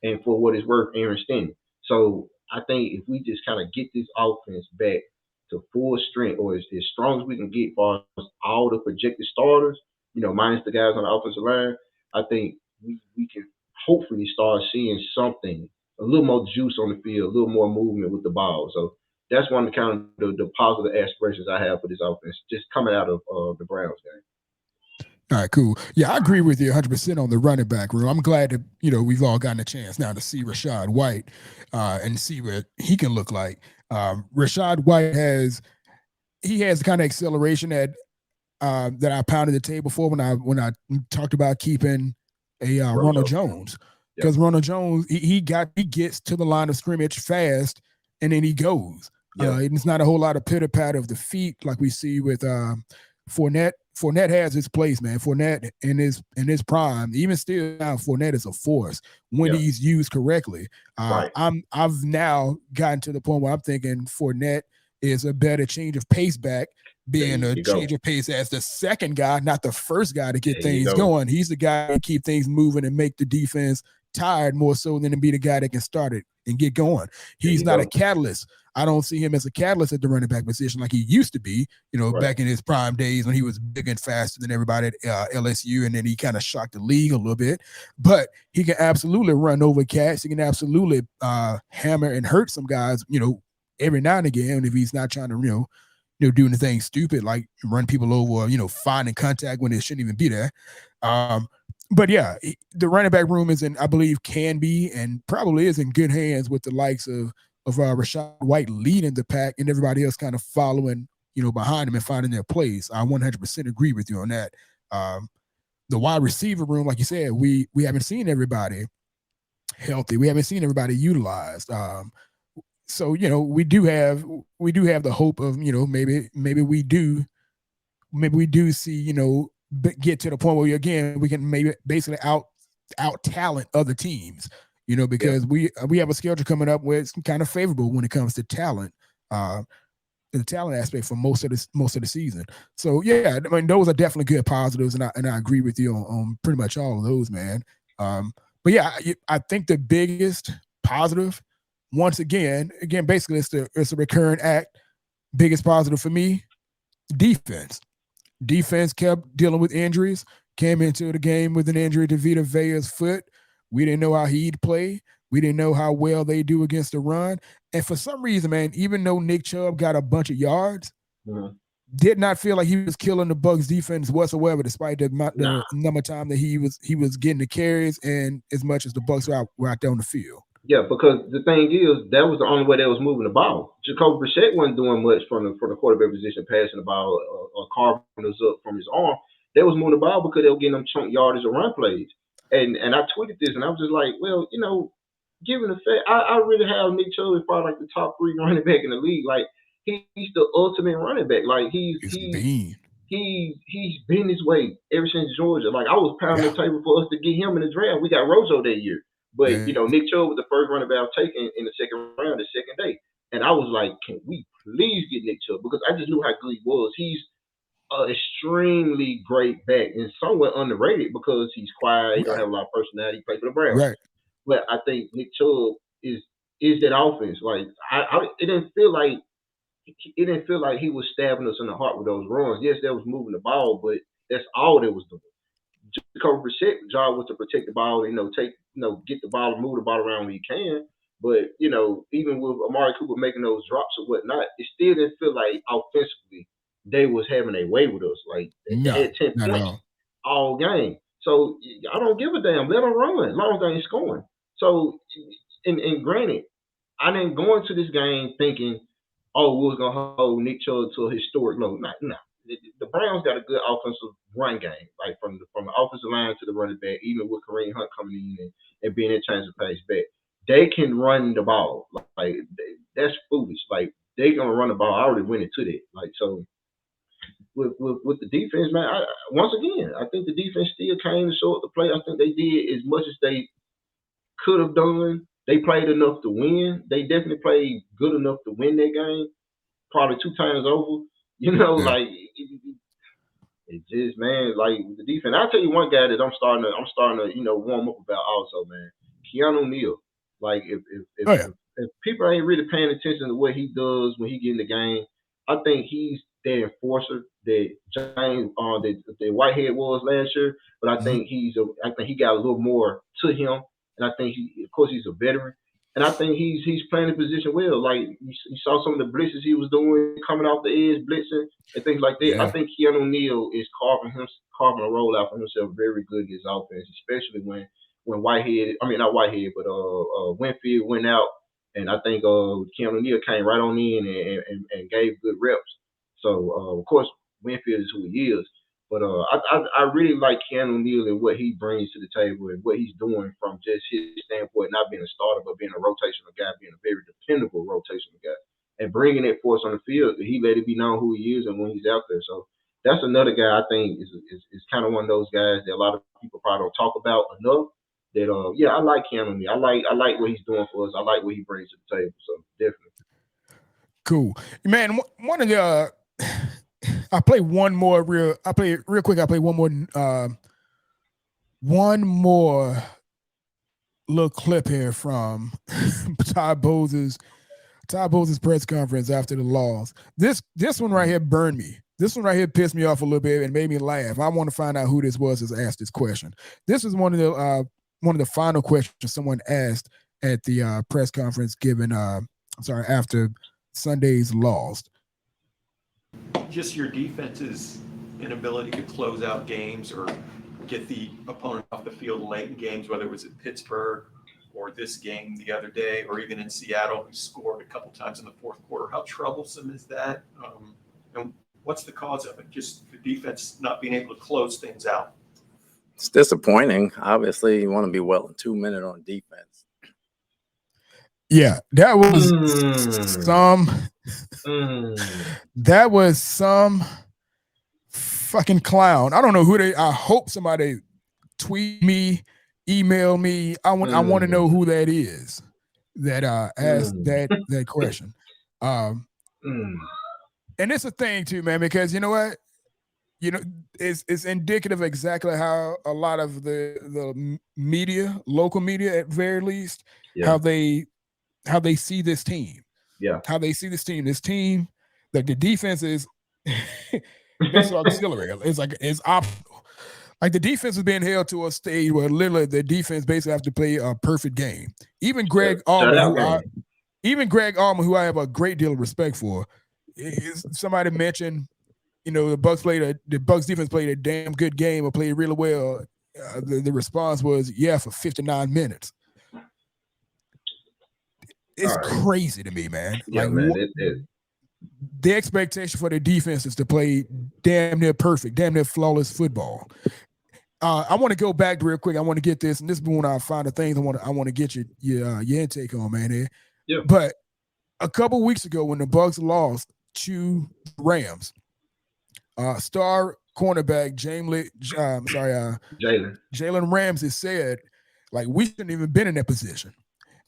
and for what it's worth, Aaron Stenny. So I think if we just kind of get this offense back to full strength or as strong as we can get for all the projected starters, minus the guys on the offensive line, I think we can hopefully start seeing something, a little more juice on the field, a little more movement with the ball. So that's one of the kind of the positive aspirations I have for this offense, just coming out of the Browns game. All right, cool. Yeah, I agree with you 100% on the running back room. I'm glad that, we've all gotten a chance now to see Rachaad White and see what he can look like. Rachaad White has the kind of acceleration that I pounded the table for when I talked about keeping a Ronald Jones. Because Ronald Jones, he gets to the line of scrimmage fast and then he goes. It's not a whole lot of pitter-patter of the feet like we see with Fournette. Fournette has his place, man. Fournette in his prime, even still now, Fournette is a force when he's used correctly. I've now gotten to the point where I'm thinking Fournette is a better change of pace back, being a change of pace as the second guy, not the first guy to get things going. He's the guy to keep things moving and make the defense tired more so than to be the guy that can start it and get going. He's not a catalyst. I don't see him as a catalyst at the running back position like he used to be, back in his prime days when he was big and faster than everybody at LSU, and then he kind of shocked the league a little bit. But he can absolutely run over cats. He can absolutely hammer and hurt some guys, every now and again if he's not trying to, do anything stupid like run people over or, finding contact when it shouldn't even be there. But yeah, the running back room I believe can be and probably is in good hands with the likes of Rachaad White leading the pack and everybody else kind of following, behind him and finding their place. I 100% agree with you on that. The wide receiver room, like you said, we haven't seen everybody healthy. We haven't seen everybody utilized. So, we do have the hope of, maybe we do see, get to the point where we can maybe basically out talent other teams. Because we have a schedule coming up where it's kind of favorable when it comes to talent, the talent aspect for most of the season. So yeah, I mean those are definitely good positives, and I agree with you on pretty much all of those, man. But yeah, I think the biggest positive, once again, basically it's a recurrent act. Biggest positive for me, defense. Defense kept dealing with injuries. Came into the game with an injury to Vita Vea's foot. We didn't know how he'd play. We didn't know how well they do against the run. And for some reason, man, even though Nick Chubb got a bunch of yards, did not feel like he was killing the BUCS defense whatsoever, despite the number of time that he was getting the carries and as much as the BUCS were out there on the field. Yeah, because the thing is, that was the only way they was moving the ball. Jacoby Brissett wasn't doing much from the quarterback position, passing the ball or carving us up from his arm. They was moving the ball because they were getting them chunk yardage or run plays. And I tweeted this, and I was just like, well, given the fact, I really have Nick Chubb as probably like the top 3 running back in the league. Like he's the ultimate running back. Like he's been this way ever since Georgia. Like I was pounding the table for us to get him in the draft. We got Rojo that year, but Nick Chubb was the first running back taken in the second round, the second day. And I was like, can we please get Nick Chubb? Because I just knew how good he was. He's an extremely great back and somewhat underrated because he's quiet. He don't have a lot of personality. He plays for the Browns. Right. But I think Nick Chubb is that offense. Like it didn't feel like he was stabbing us in the heart with those runs. Yes, that was moving the ball, but that's all they was doing. Jacoby Brissett's job was to protect the ball, get the ball, move the ball around when you can. But even with Amari Cooper making those drops or whatnot, it still didn't feel like offensively they was having a way with us. Like they had 10 points all game. So I don't give a damn. Let them run as long as they ain't scoring. So, and granted, I didn't go into this game thinking, oh, we was going to hold Nick Chubb to a historic low. No. The Browns got a good offensive run game, like from the offensive line to the running back, even with Kareem Hunt coming in and being in chance to pass back. They can run the ball. Like that's foolish. Like they gonna run the ball. I already went into that. Like so, with the defense, man. Once again, I think the defense still came to show up the play. I think they did as much as they could have done. They played enough to win. They definitely played good enough to win that game. Probably 2 times over. You know, like it just, man, like the defense. I'll tell you one guy that I'm starting to, you know, warm up about also, man. Keanu Neal. Like if people ain't really paying attention to what he does when he get in the game, I think he's the enforcer that James that Whitehead was last year. But I think I think he got a little more to him, and I think of course, he's a veteran. And I think he's playing the position well. Like you saw some of the blitzes he was doing, coming off the edge, blitzing and things like that. Yeah. I think Keanu Neal is carving a role out for himself very good in his offense, especially when Whitehead, I mean not Whitehead, but Winfield went out, and I think Keanu Neal came right on in and gave good reps. So of course Winfield is who he is. But I really like Keanu Neal and what he brings to the table and what he's doing from just his standpoint, not being a starter, but being a rotational guy, being a very dependable rotational guy, and bringing that force on the field. He let it be known who he is and when he's out there. So that's another guy I think is kind of one of those guys that a lot of people probably don't talk about enough. That I like Keanu Neal. I like what he's doing for us. I like what he brings to the table. So definitely. Cool, man. One of the I play one more real quick. I play one more little clip here from Todd Bowles' press conference after the loss. This one right here burned me. This one right here pissed me off a little bit and made me laugh. I want to find out who this was that asked this question. This is one of the final questions someone asked at the press conference given after Sunday's loss. Just your defense's inability to close out games or get the opponent off the field late in games, whether it was at Pittsburgh or this game the other day, or even in Seattle, who scored a couple times in the fourth quarter. How troublesome is that? And what's the cause of it? Just the defense not being able to close things out. It's disappointing. Obviously, you want to be well in 2 minutes on defense. Yeah, that was some fucking clown. I don't know who I hope somebody tweet me, email me. I want to know who that is that asked that question. And it's a thing too, man, because you know what? You know, it's indicative of exactly how a lot of the media, local media at very least, how they see this team. Yeah. How they see this team. This team, like the defense is it's auxiliary. It's optional. Like the defense is being held to a stage where literally the defense basically have to play a perfect game. Even Greg Allman, who I have a great deal of respect for, somebody mentioned, you know, the Bucs defense played a damn good game or played really well. The response was, for 59 minutes. It's crazy to me, man. Yeah, like, man. It is. The expectation for the defense is to play damn near perfect, damn near flawless football. I want to go back real quick. I want to get this, and this is when I find the things I want to get your intake on, man. Yeah. But a couple weeks ago, when the Bucs lost to Rams, star cornerback Jalen Ramsey said, like, we shouldn't even been in that position.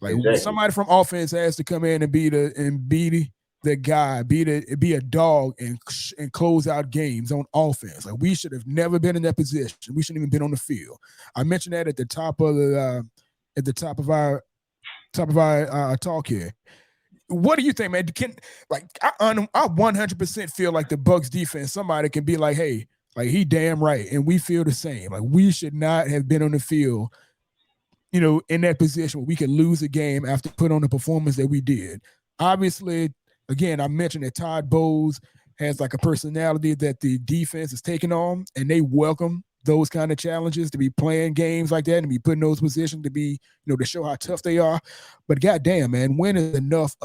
Like somebody from offense has to come in and be the guy, be a dog and close out games on offense. Like we should have never been in that position. We shouldn't even been on the field. I mentioned that at the top of our talk here. What do you think, man? I 100% feel like the Bucs defense, somebody can be like, hey, like he damn right, and we feel the same. Like we should not have been on the field, you know, in that position where we could lose a game after put on the performance that we did. Obviously, again, I mentioned that Todd Bowles has like a personality that the defense is taking on, and they welcome those kind of challenges to be playing games like that and be put in those positions to be, you know, to show how tough they are. But goddamn, man, when is enough?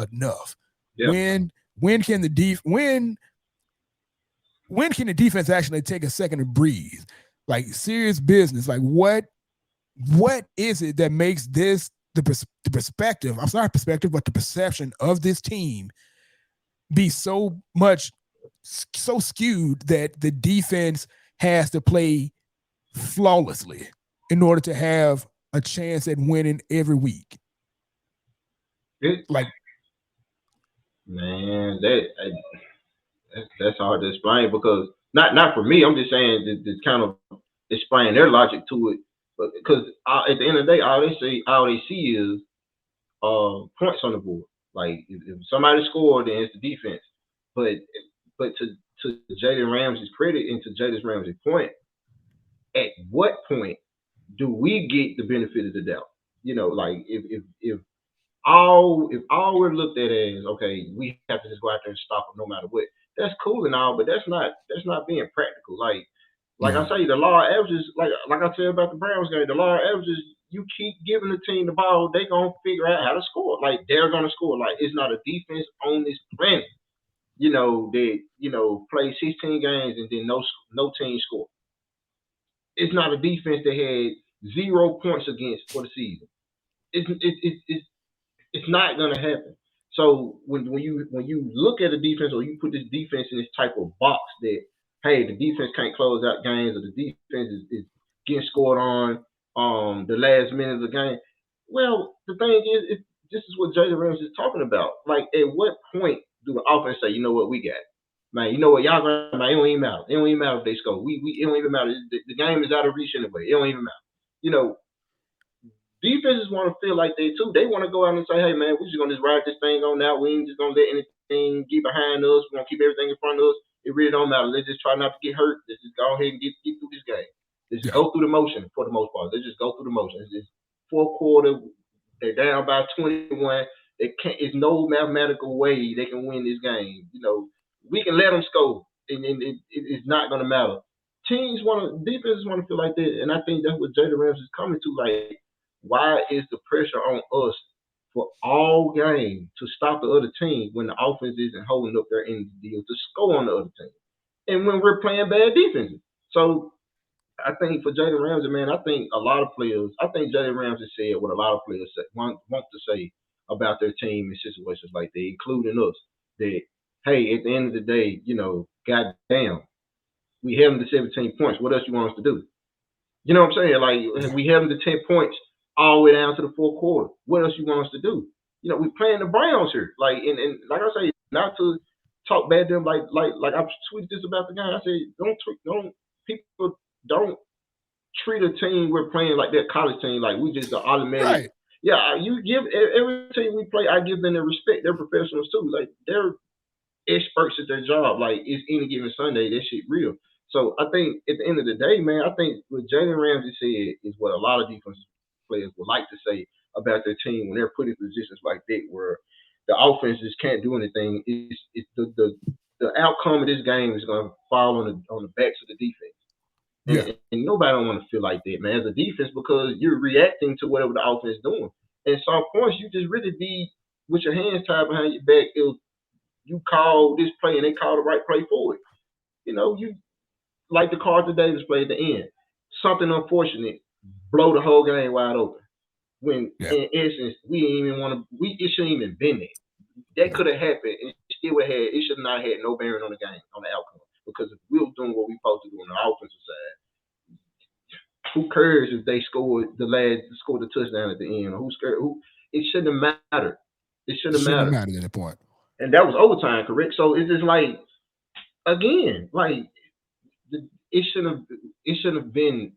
Yeah. When can the defense actually take a second to breathe? Like serious business. Like what is it that makes this the perspective? I'm sorry, perspective, but the perception of this team be so skewed that the defense has to play flawlessly in order to have a chance at winning every week? Man, that's hard to explain because not for me. I'm just saying to kind of explain their logic to it, because at the end of the day, all they see is points on the board. Like if somebody scored, then it's the defense. But to Jalen Ramsey's credit and to Jalen Ramsey's point, at what point do we get the benefit of the doubt? Like if all we're looked at as, okay, we have to just go out there and stop them no matter what. That's cool and all, but that's not being practical. Like I say, the law averages, like I said about the Browns game, the law averages, you keep giving the team the ball, they gonna figure out how to score. Like they're gonna score. Like it's not a defense on this planet, that play 16 games and then no team score. It's not a defense that had 0 points against for the season. It's not gonna happen. So when you look at a defense, or you put this defense in this type of box that, hey, the defense can't close out games, or the defense is getting scored on the last minute of the game. Well, the thing is, this is what Jalen Ramsey is talking about. Like, at what point do the offense say, you know what, we got it? Man, you know what, y'all gonna, man, it don't even matter. It don't even matter if they score. It don't even matter. The game is out of reach anyway. It don't even matter. Defenses want to feel like they too. They want to go out and say, hey, man, we're just going to just ride this thing on out. We ain't just going to let anything get behind us. We're going to keep everything in front of us. It really don't matter. Let's just try not to get hurt. Let's just go ahead and get through this game. Let's just go through the motion for the most part. Let's just go through the motion. It's just fourth quarter. They're down by 21. It's no mathematical way they can win this game. We can let them score, and it's not going to matter. Defenses want to feel like that, and I think that's what Jalen Ramsey is coming to. Like, why is the pressure on us for all game to stop the other team when the offense isn't holding up their end of the deal to score on the other team, and when we're playing bad defenses? So I think for Jalen Ramsey, man, I think Jalen Ramsey said what a lot of players want to say about their team in situations like that, including us. That, hey, at the end of the day, goddamn, we held them to 17 points. What else you want us to do? You know what I'm saying? Like, we held them to 10 points all the way down to the fourth quarter. What else you want us to do? We playing the Browns here. Like, and like I say, not to talk bad to them. Like I tweeted this about the game. I said, don't treat a team we're playing like that college team. Like we just are automatic. Right. Yeah, you give every team we play, I give them the respect. They're professionals too. Like, they're experts at their job. Like, it's any given Sunday, that shit real. So I think at the end of the day, man, I think what Jalen Ramsey said is what a lot of defensive players would like to say about their team when they're put in positions like that where the offense just can't do anything. It's the outcome of this game is going to fall on the backs of the defense. And nobody don't want to feel like that, man, as a defense, because you're reacting to whatever the offense is doing. And some points, you just really be with your hands tied behind your back. You call this play and they call the right play for it. You like the Carter Davis play at the end. Something unfortunate, blow the whole game wide open. When in essence, it shouldn't even been there. That could have happened, and it should not have had no bearing on the game, on the outcome. Because if we were doing what we supposed to do on the offensive side, who cares if they scored the touchdown at the end? Or it shouldn't have mattered. It shouldn't have mattered at that point. And that was overtime, correct? So it's just like, again, like, it shouldn't have been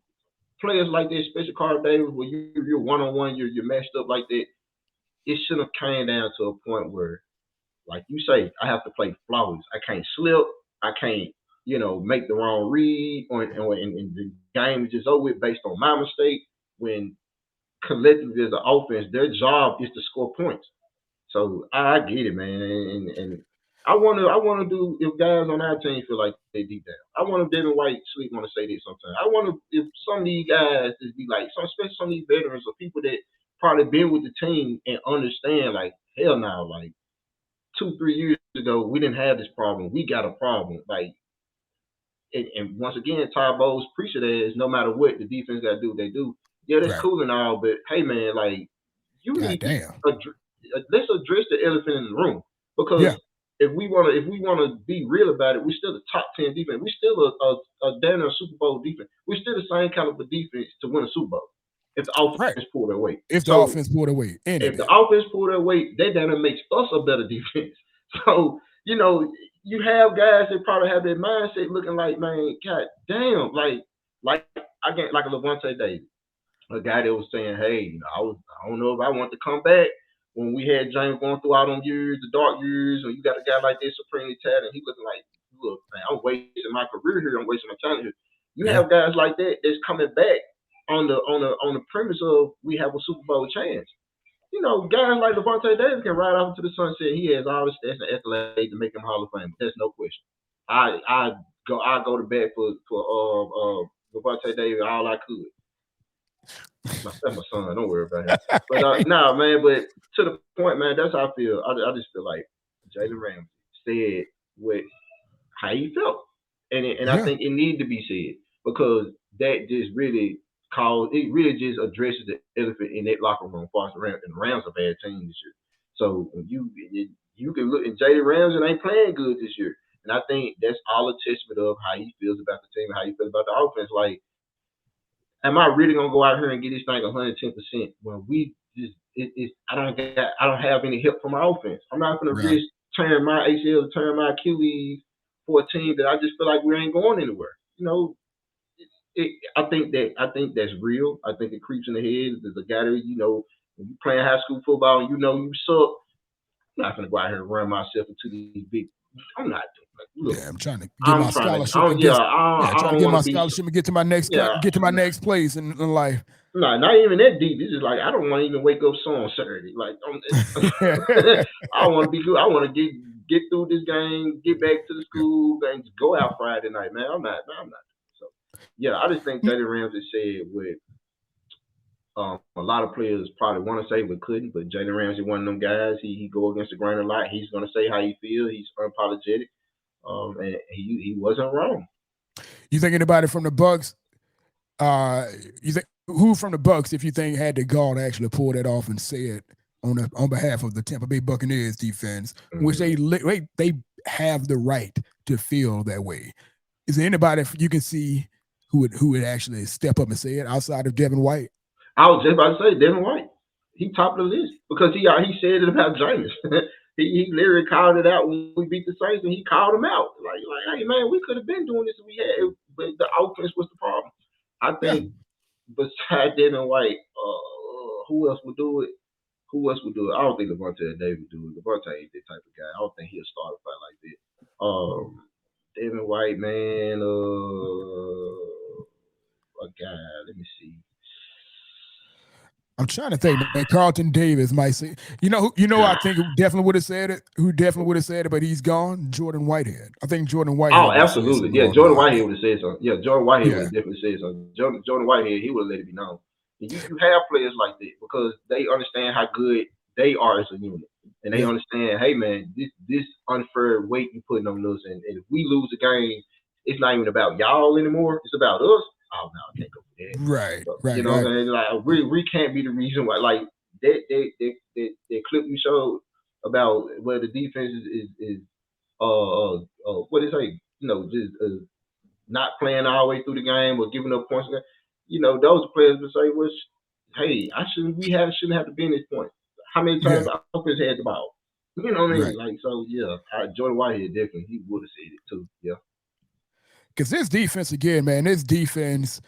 players like this, especially Carter Davis, where you're one-on-one, you're matched up like that. It shouldn't have came down to a point where, like you say, I have to play flawless. I can't slip. I can't, make the wrong read, and the game is just over with based on my mistake. When collectively as an offense, their job is to score points. So I get it, man, and I want to do, if guys on our team feel like they deep down. I want Devin White Sleep want to say this sometimes. I want to, if some of these guys just be like, especially some of these veterans or people that probably been with the team and understand, like, hell no, like 2-3 years ago we didn't have this problem. We got a problem. Like, and once again, Todd Bowles preached it as, no matter what the defense got to do what they do. Yeah, that's cool and all, but hey, man, like, you need to let's address the elephant in the room, because if we wanna be real about it, we're still the top 10 defense. We're still a damn near Super Bowl defense. We're still the same caliber defense to win a Super Bowl if the offense Right. pull their weight. If the So offense pulled away, if the offense pull their weight, that damn near makes us a better defense. So you have guys that probably have that mindset looking like, man, god damn, like I get like a Levante Davis, a guy that was saying, hey, I don't know if I want to come back when we had James going through all them years, the dark years, or you got a guy like this supremely talented, he looking like, look, man, I'm wasting my career here, I'm wasting my talent here. You have guys like that that's coming back on the premise of we have a Super Bowl chance. Guys like Levante Davis can ride off into the sunset. He has all the stats and accolades to make him Hall of Fame. That's no question. I go to bat for Levante Davis all I could. That's my son. Don't worry about him. But nah, man. But to the point, man. That's how I feel. I just feel like Jalen Ramsey said how he felt, and I think it needed to be said because that just really just addresses the elephant in that locker room. Far as the Rams a bad team this year. So when you can look, and Jalen Ramsey ain't playing good this year, and I think that's all a testament of how he feels about the team and how he feels about the offense. Like, am I really gonna go out here and get this thing 110% when we just I don't have any help from my offense. I'm not gonna risk turn my ACL, turn my Achilles for a team that I just feel like we ain't going anywhere. I think that's real. I think it creeps in the head. There's a guy that when you playing high school football and you suck. I'm not gonna go out here and run myself into these big. I'm not doing that. I'm trying to get my scholarship. Trying to get my scholarship and get to my next place in life. No, not even that deep. It's just like I don't want to even wake up so on Saturday. Like I want to be good. I want to get through this game, get back to the school, and go out Friday night, man. I'm not. So I just think Jalen Ramsey said what a lot of players probably want to say but couldn't. But Jalen Ramsey, one of them guys, he go against the grain a lot. He's gonna say how he feels. He's unapologetic, and he wasn't wrong. You think anybody from the BUCS? You think who from the BUCS, if you think had the gall to actually pull that off and say it on behalf of the Tampa Bay Buccaneers defense, which they have the right to feel that way? Is there anybody you can see who would actually step up and say it outside of Devin White? I was just about to say Devin White. He top of the list because he said it about James. he literally called it out when we beat the Saints, and he called him out like, hey man, we could have been doing this if we had, but the offense was the problem. I think besides Devin White, who else would do it? I don't think Levante Davis would do it. Levante ain't that type of guy. I don't think he'll start a fight like that. Devin White, man, a guy. Let me see. I'm trying to think, man. Carlton Davis might say, I think who definitely would have said it, but he's gone. Jordan Whitehead. I think Jordan Whitehead. Oh, absolutely. Yeah, Jordan Whitehead would have said something. Yeah, Jordan Whitehead would have definitely said something. Jordan Whitehead, he would have let it be known. And you have players like that because they understand how good they are as a unit. And they understand, hey, man, this unfair weight you putting on us, and if we lose the game, it's not even about y'all anymore. It's about us. Oh, no, I can't go for that. Right. You know what I'm saying? Like, we can't be the reason why. Like, that clip you showed about where the defense is what did it say? Just not playing all the way through the game or giving up points. Those players would say, well, hey, shouldn't have to be in this point. How many times the offense had the ball? You know what I mean? Right. Like, so, Jordan Whitehead definitely, he would have said it too. Yeah. Because this defense, again, man, this defense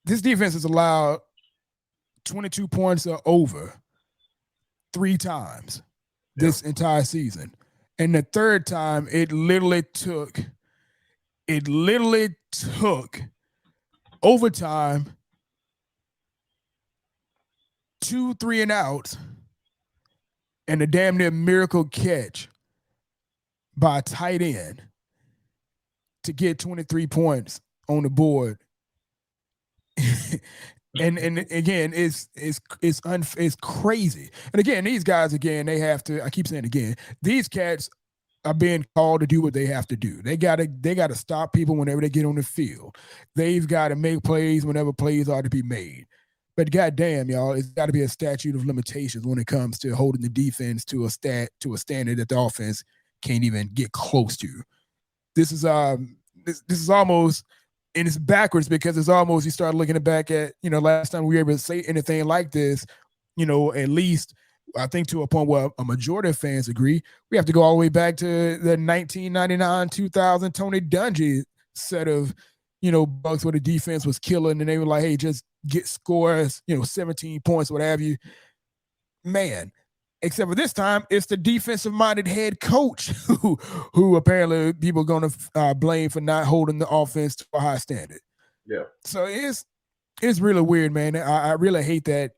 has allowed 22 points or over 3 times this entire season. And the third time, it literally took overtime, 2 3-and-outs, and a damn near miracle catch by a tight end to get 23 points on the board. and again, it's crazy. And again, these guys, they have to, I keep saying again, these cats are being called to do what they have to do. They gotta stop people whenever they get on the field. They've got to make plays whenever plays are to be made. But goddamn, y'all, it's got to be a statute of limitations when it comes to holding the defense to a standard that the offense can't even get close to. This is this is almost, and it's backwards because it's almost, you start looking back at, last time we were able to say anything like this, at least I think to a point where a majority of fans agree, we have to go all the way back to the 1999-2000 Tony Dungy set of, Bucks where the defense was killing and they were like, hey, just get scores, 17 points, what have you. Man, except for this time, it's the defensive-minded head coach who apparently people are going to blame for not holding the offense to a high standard. Yeah. So it's really weird, man. I really hate that.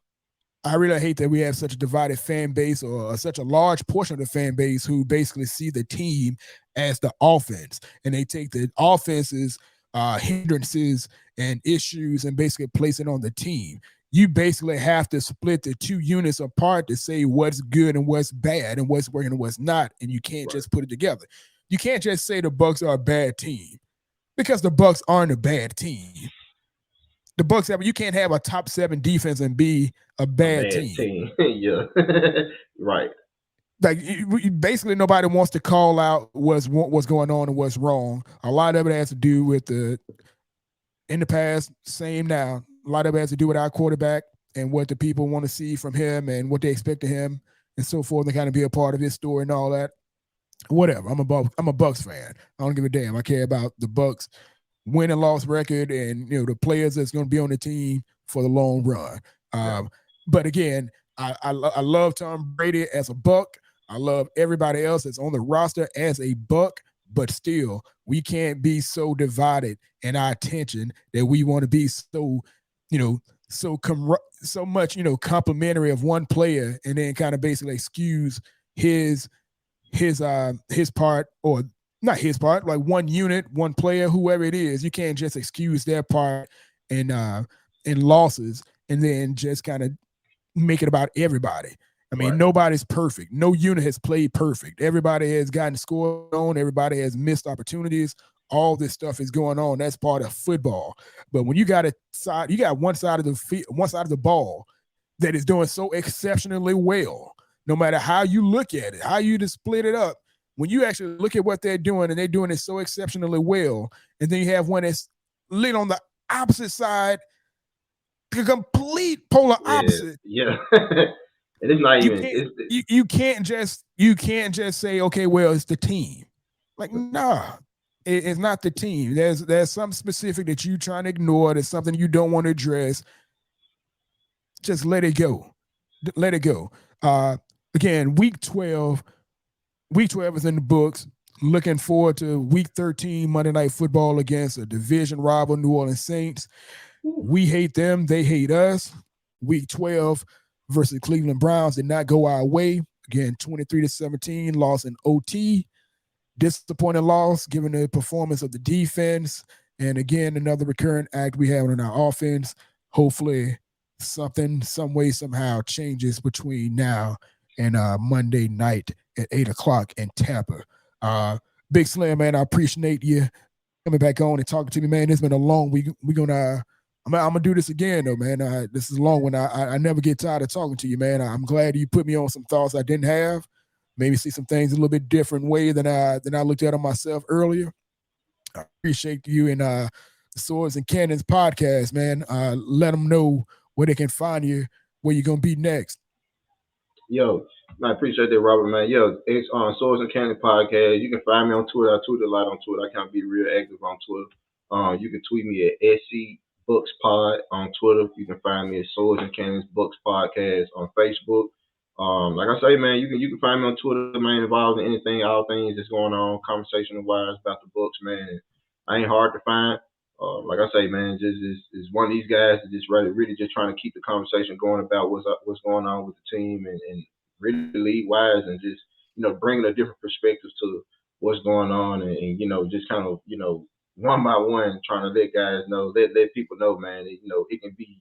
I really hate that we have such a divided fan base, or such a large portion of the fan base who basically see the team as the offense, and they take the offense's hindrances and issues and basically place it on the team. You basically have to split the two units apart to say what's good and what's bad and what's working and what's not, and you can't just put it together. You can't just say the Bucks are a bad team, because the Bucks aren't a bad team. The Bucks you can't have a top 7 defense and be a bad team. Yeah, right. Like, basically nobody wants to call out what's going on and what's wrong. A lot of it has to do with in the past, same now. A lot of it has to do with our quarterback and what the people want to see from him and what they expect of him and so forth, and kind of be a part of his story and all that. Whatever. I'm a Bucks fan. I don't give a damn. I care about the Bucks win and loss record and the players that's going to be on the team for the long run. But again, I love Tom Brady as a Buck. I love everybody else that's on the roster as a Buck, but still, we can't be so divided in our attention that we want to be so, so much, complimentary of one player and then kind of basically excuse his part, or not his part, like one unit, one player, whoever it is. You can't just excuse their part in losses and then just kind of make it about everybody. I mean, Nobody's perfect. No unit has played perfect. Everybody has gotten scored on. Everybody has missed opportunities. All this stuff is going on. That's part of football. But when you got one side of the ball that is doing so exceptionally well, no matter how you look at it, how you just split it up, when you actually look at what they're doing and they're doing it so exceptionally well, and then you have one that's lit on the opposite side, the complete polar opposite. Yeah. And it's not even. You can't just say, okay, well, it's the team. Like, nah, it's not the team. There's something specific that you're trying to ignore. There's something you don't want to address. Just let it go. Let it go. Again, week 12 is in the books. Looking forward to week 13, Monday Night Football against a division rival, New Orleans Saints. We hate them. They hate us. Week 12 versus Cleveland Browns did not go our way. Again, 23-17, loss in OT. Disappointing loss given the performance of the defense. And again, another recurrent act we have on our offense. Hopefully something, some way, somehow changes between now and Monday night at 8 o'clock in Tampa. Bigg Slim, man, I appreciate you coming back on and talking to me, man. It's been a long week. I'm gonna do this again, though, man. This is a long one. I never get tired of talking to you, man. I'm glad you put me on some thoughts I didn't have. Maybe see some things a little bit different way than I looked at them myself earlier. I appreciate you and the Swords and Cannons podcast, man. Let them know where they can find you, where you're gonna be next. Yo, I appreciate that, Robert, man. Yo, it's on Swords and Cannons podcast. You can find me on Twitter. I tweet a lot on Twitter. I can't be real active on Twitter. You can tweet me at HC BUCS Pod on Twitter. You can find me at Swords and Cannons BUCS Podcast on Facebook. Like I say, man, you can find me on Twitter, man, involved in anything, all things that's going on, conversational wise about the Bucks, man. I ain't hard to find. Like I say, man, just is one of these guys that just really just trying to keep the conversation going about what's going on with the team and really league wise, and just bringing a different perspective to what's going on, and just kind of one by one trying to let guys know, let people know, man, that, it can be,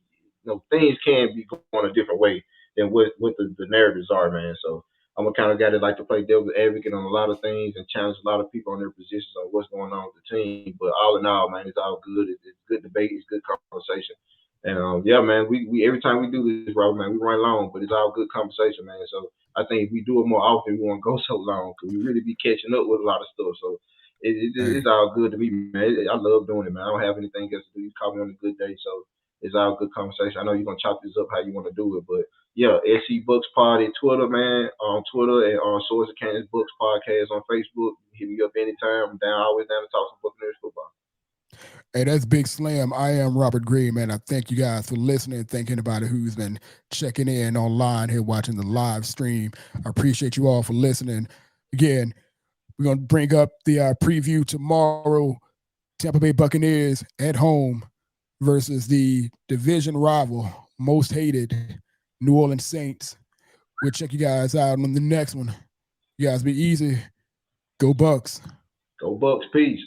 things can be going a different way than what the narratives are, man. So I'm a kind of guy that like to play devil's advocate on a lot of things and challenge a lot of people on their positions on what's going on with the team. But all in all, man, it's all good. It's good debate. It's good conversation. And yeah, man, we every time we do this, bro, man, we run long, but it's all good conversation, man. So I think if we do it more often, we won't go so long because we really be catching up with a lot of stuff. So Hey, it's all good to me, man. I love doing it, man. I don't have anything else to do. You call me on a good day, so it's all good conversation. I know you're gonna chop this up how you want to do it, but yeah, SC Bucks Pod at Twitter, man, on Twitter and on Source Accounts Bucks Podcast on Facebook. Hit me up anytime. I'm down, always down to talk some Buccaneers football. hey, that's Bigg Slim. I am Robert Green, man. I thank you guys for listening. Thank anybody who's been checking in online here, watching the live stream. I appreciate you all for listening. Again, we're going to bring up the preview tomorrow. Tampa Bay Buccaneers at home versus the division rival, most hated New Orleans Saints. We'll check you guys out on the next one. You guys be easy. Go Bucks. Go Bucks, peace.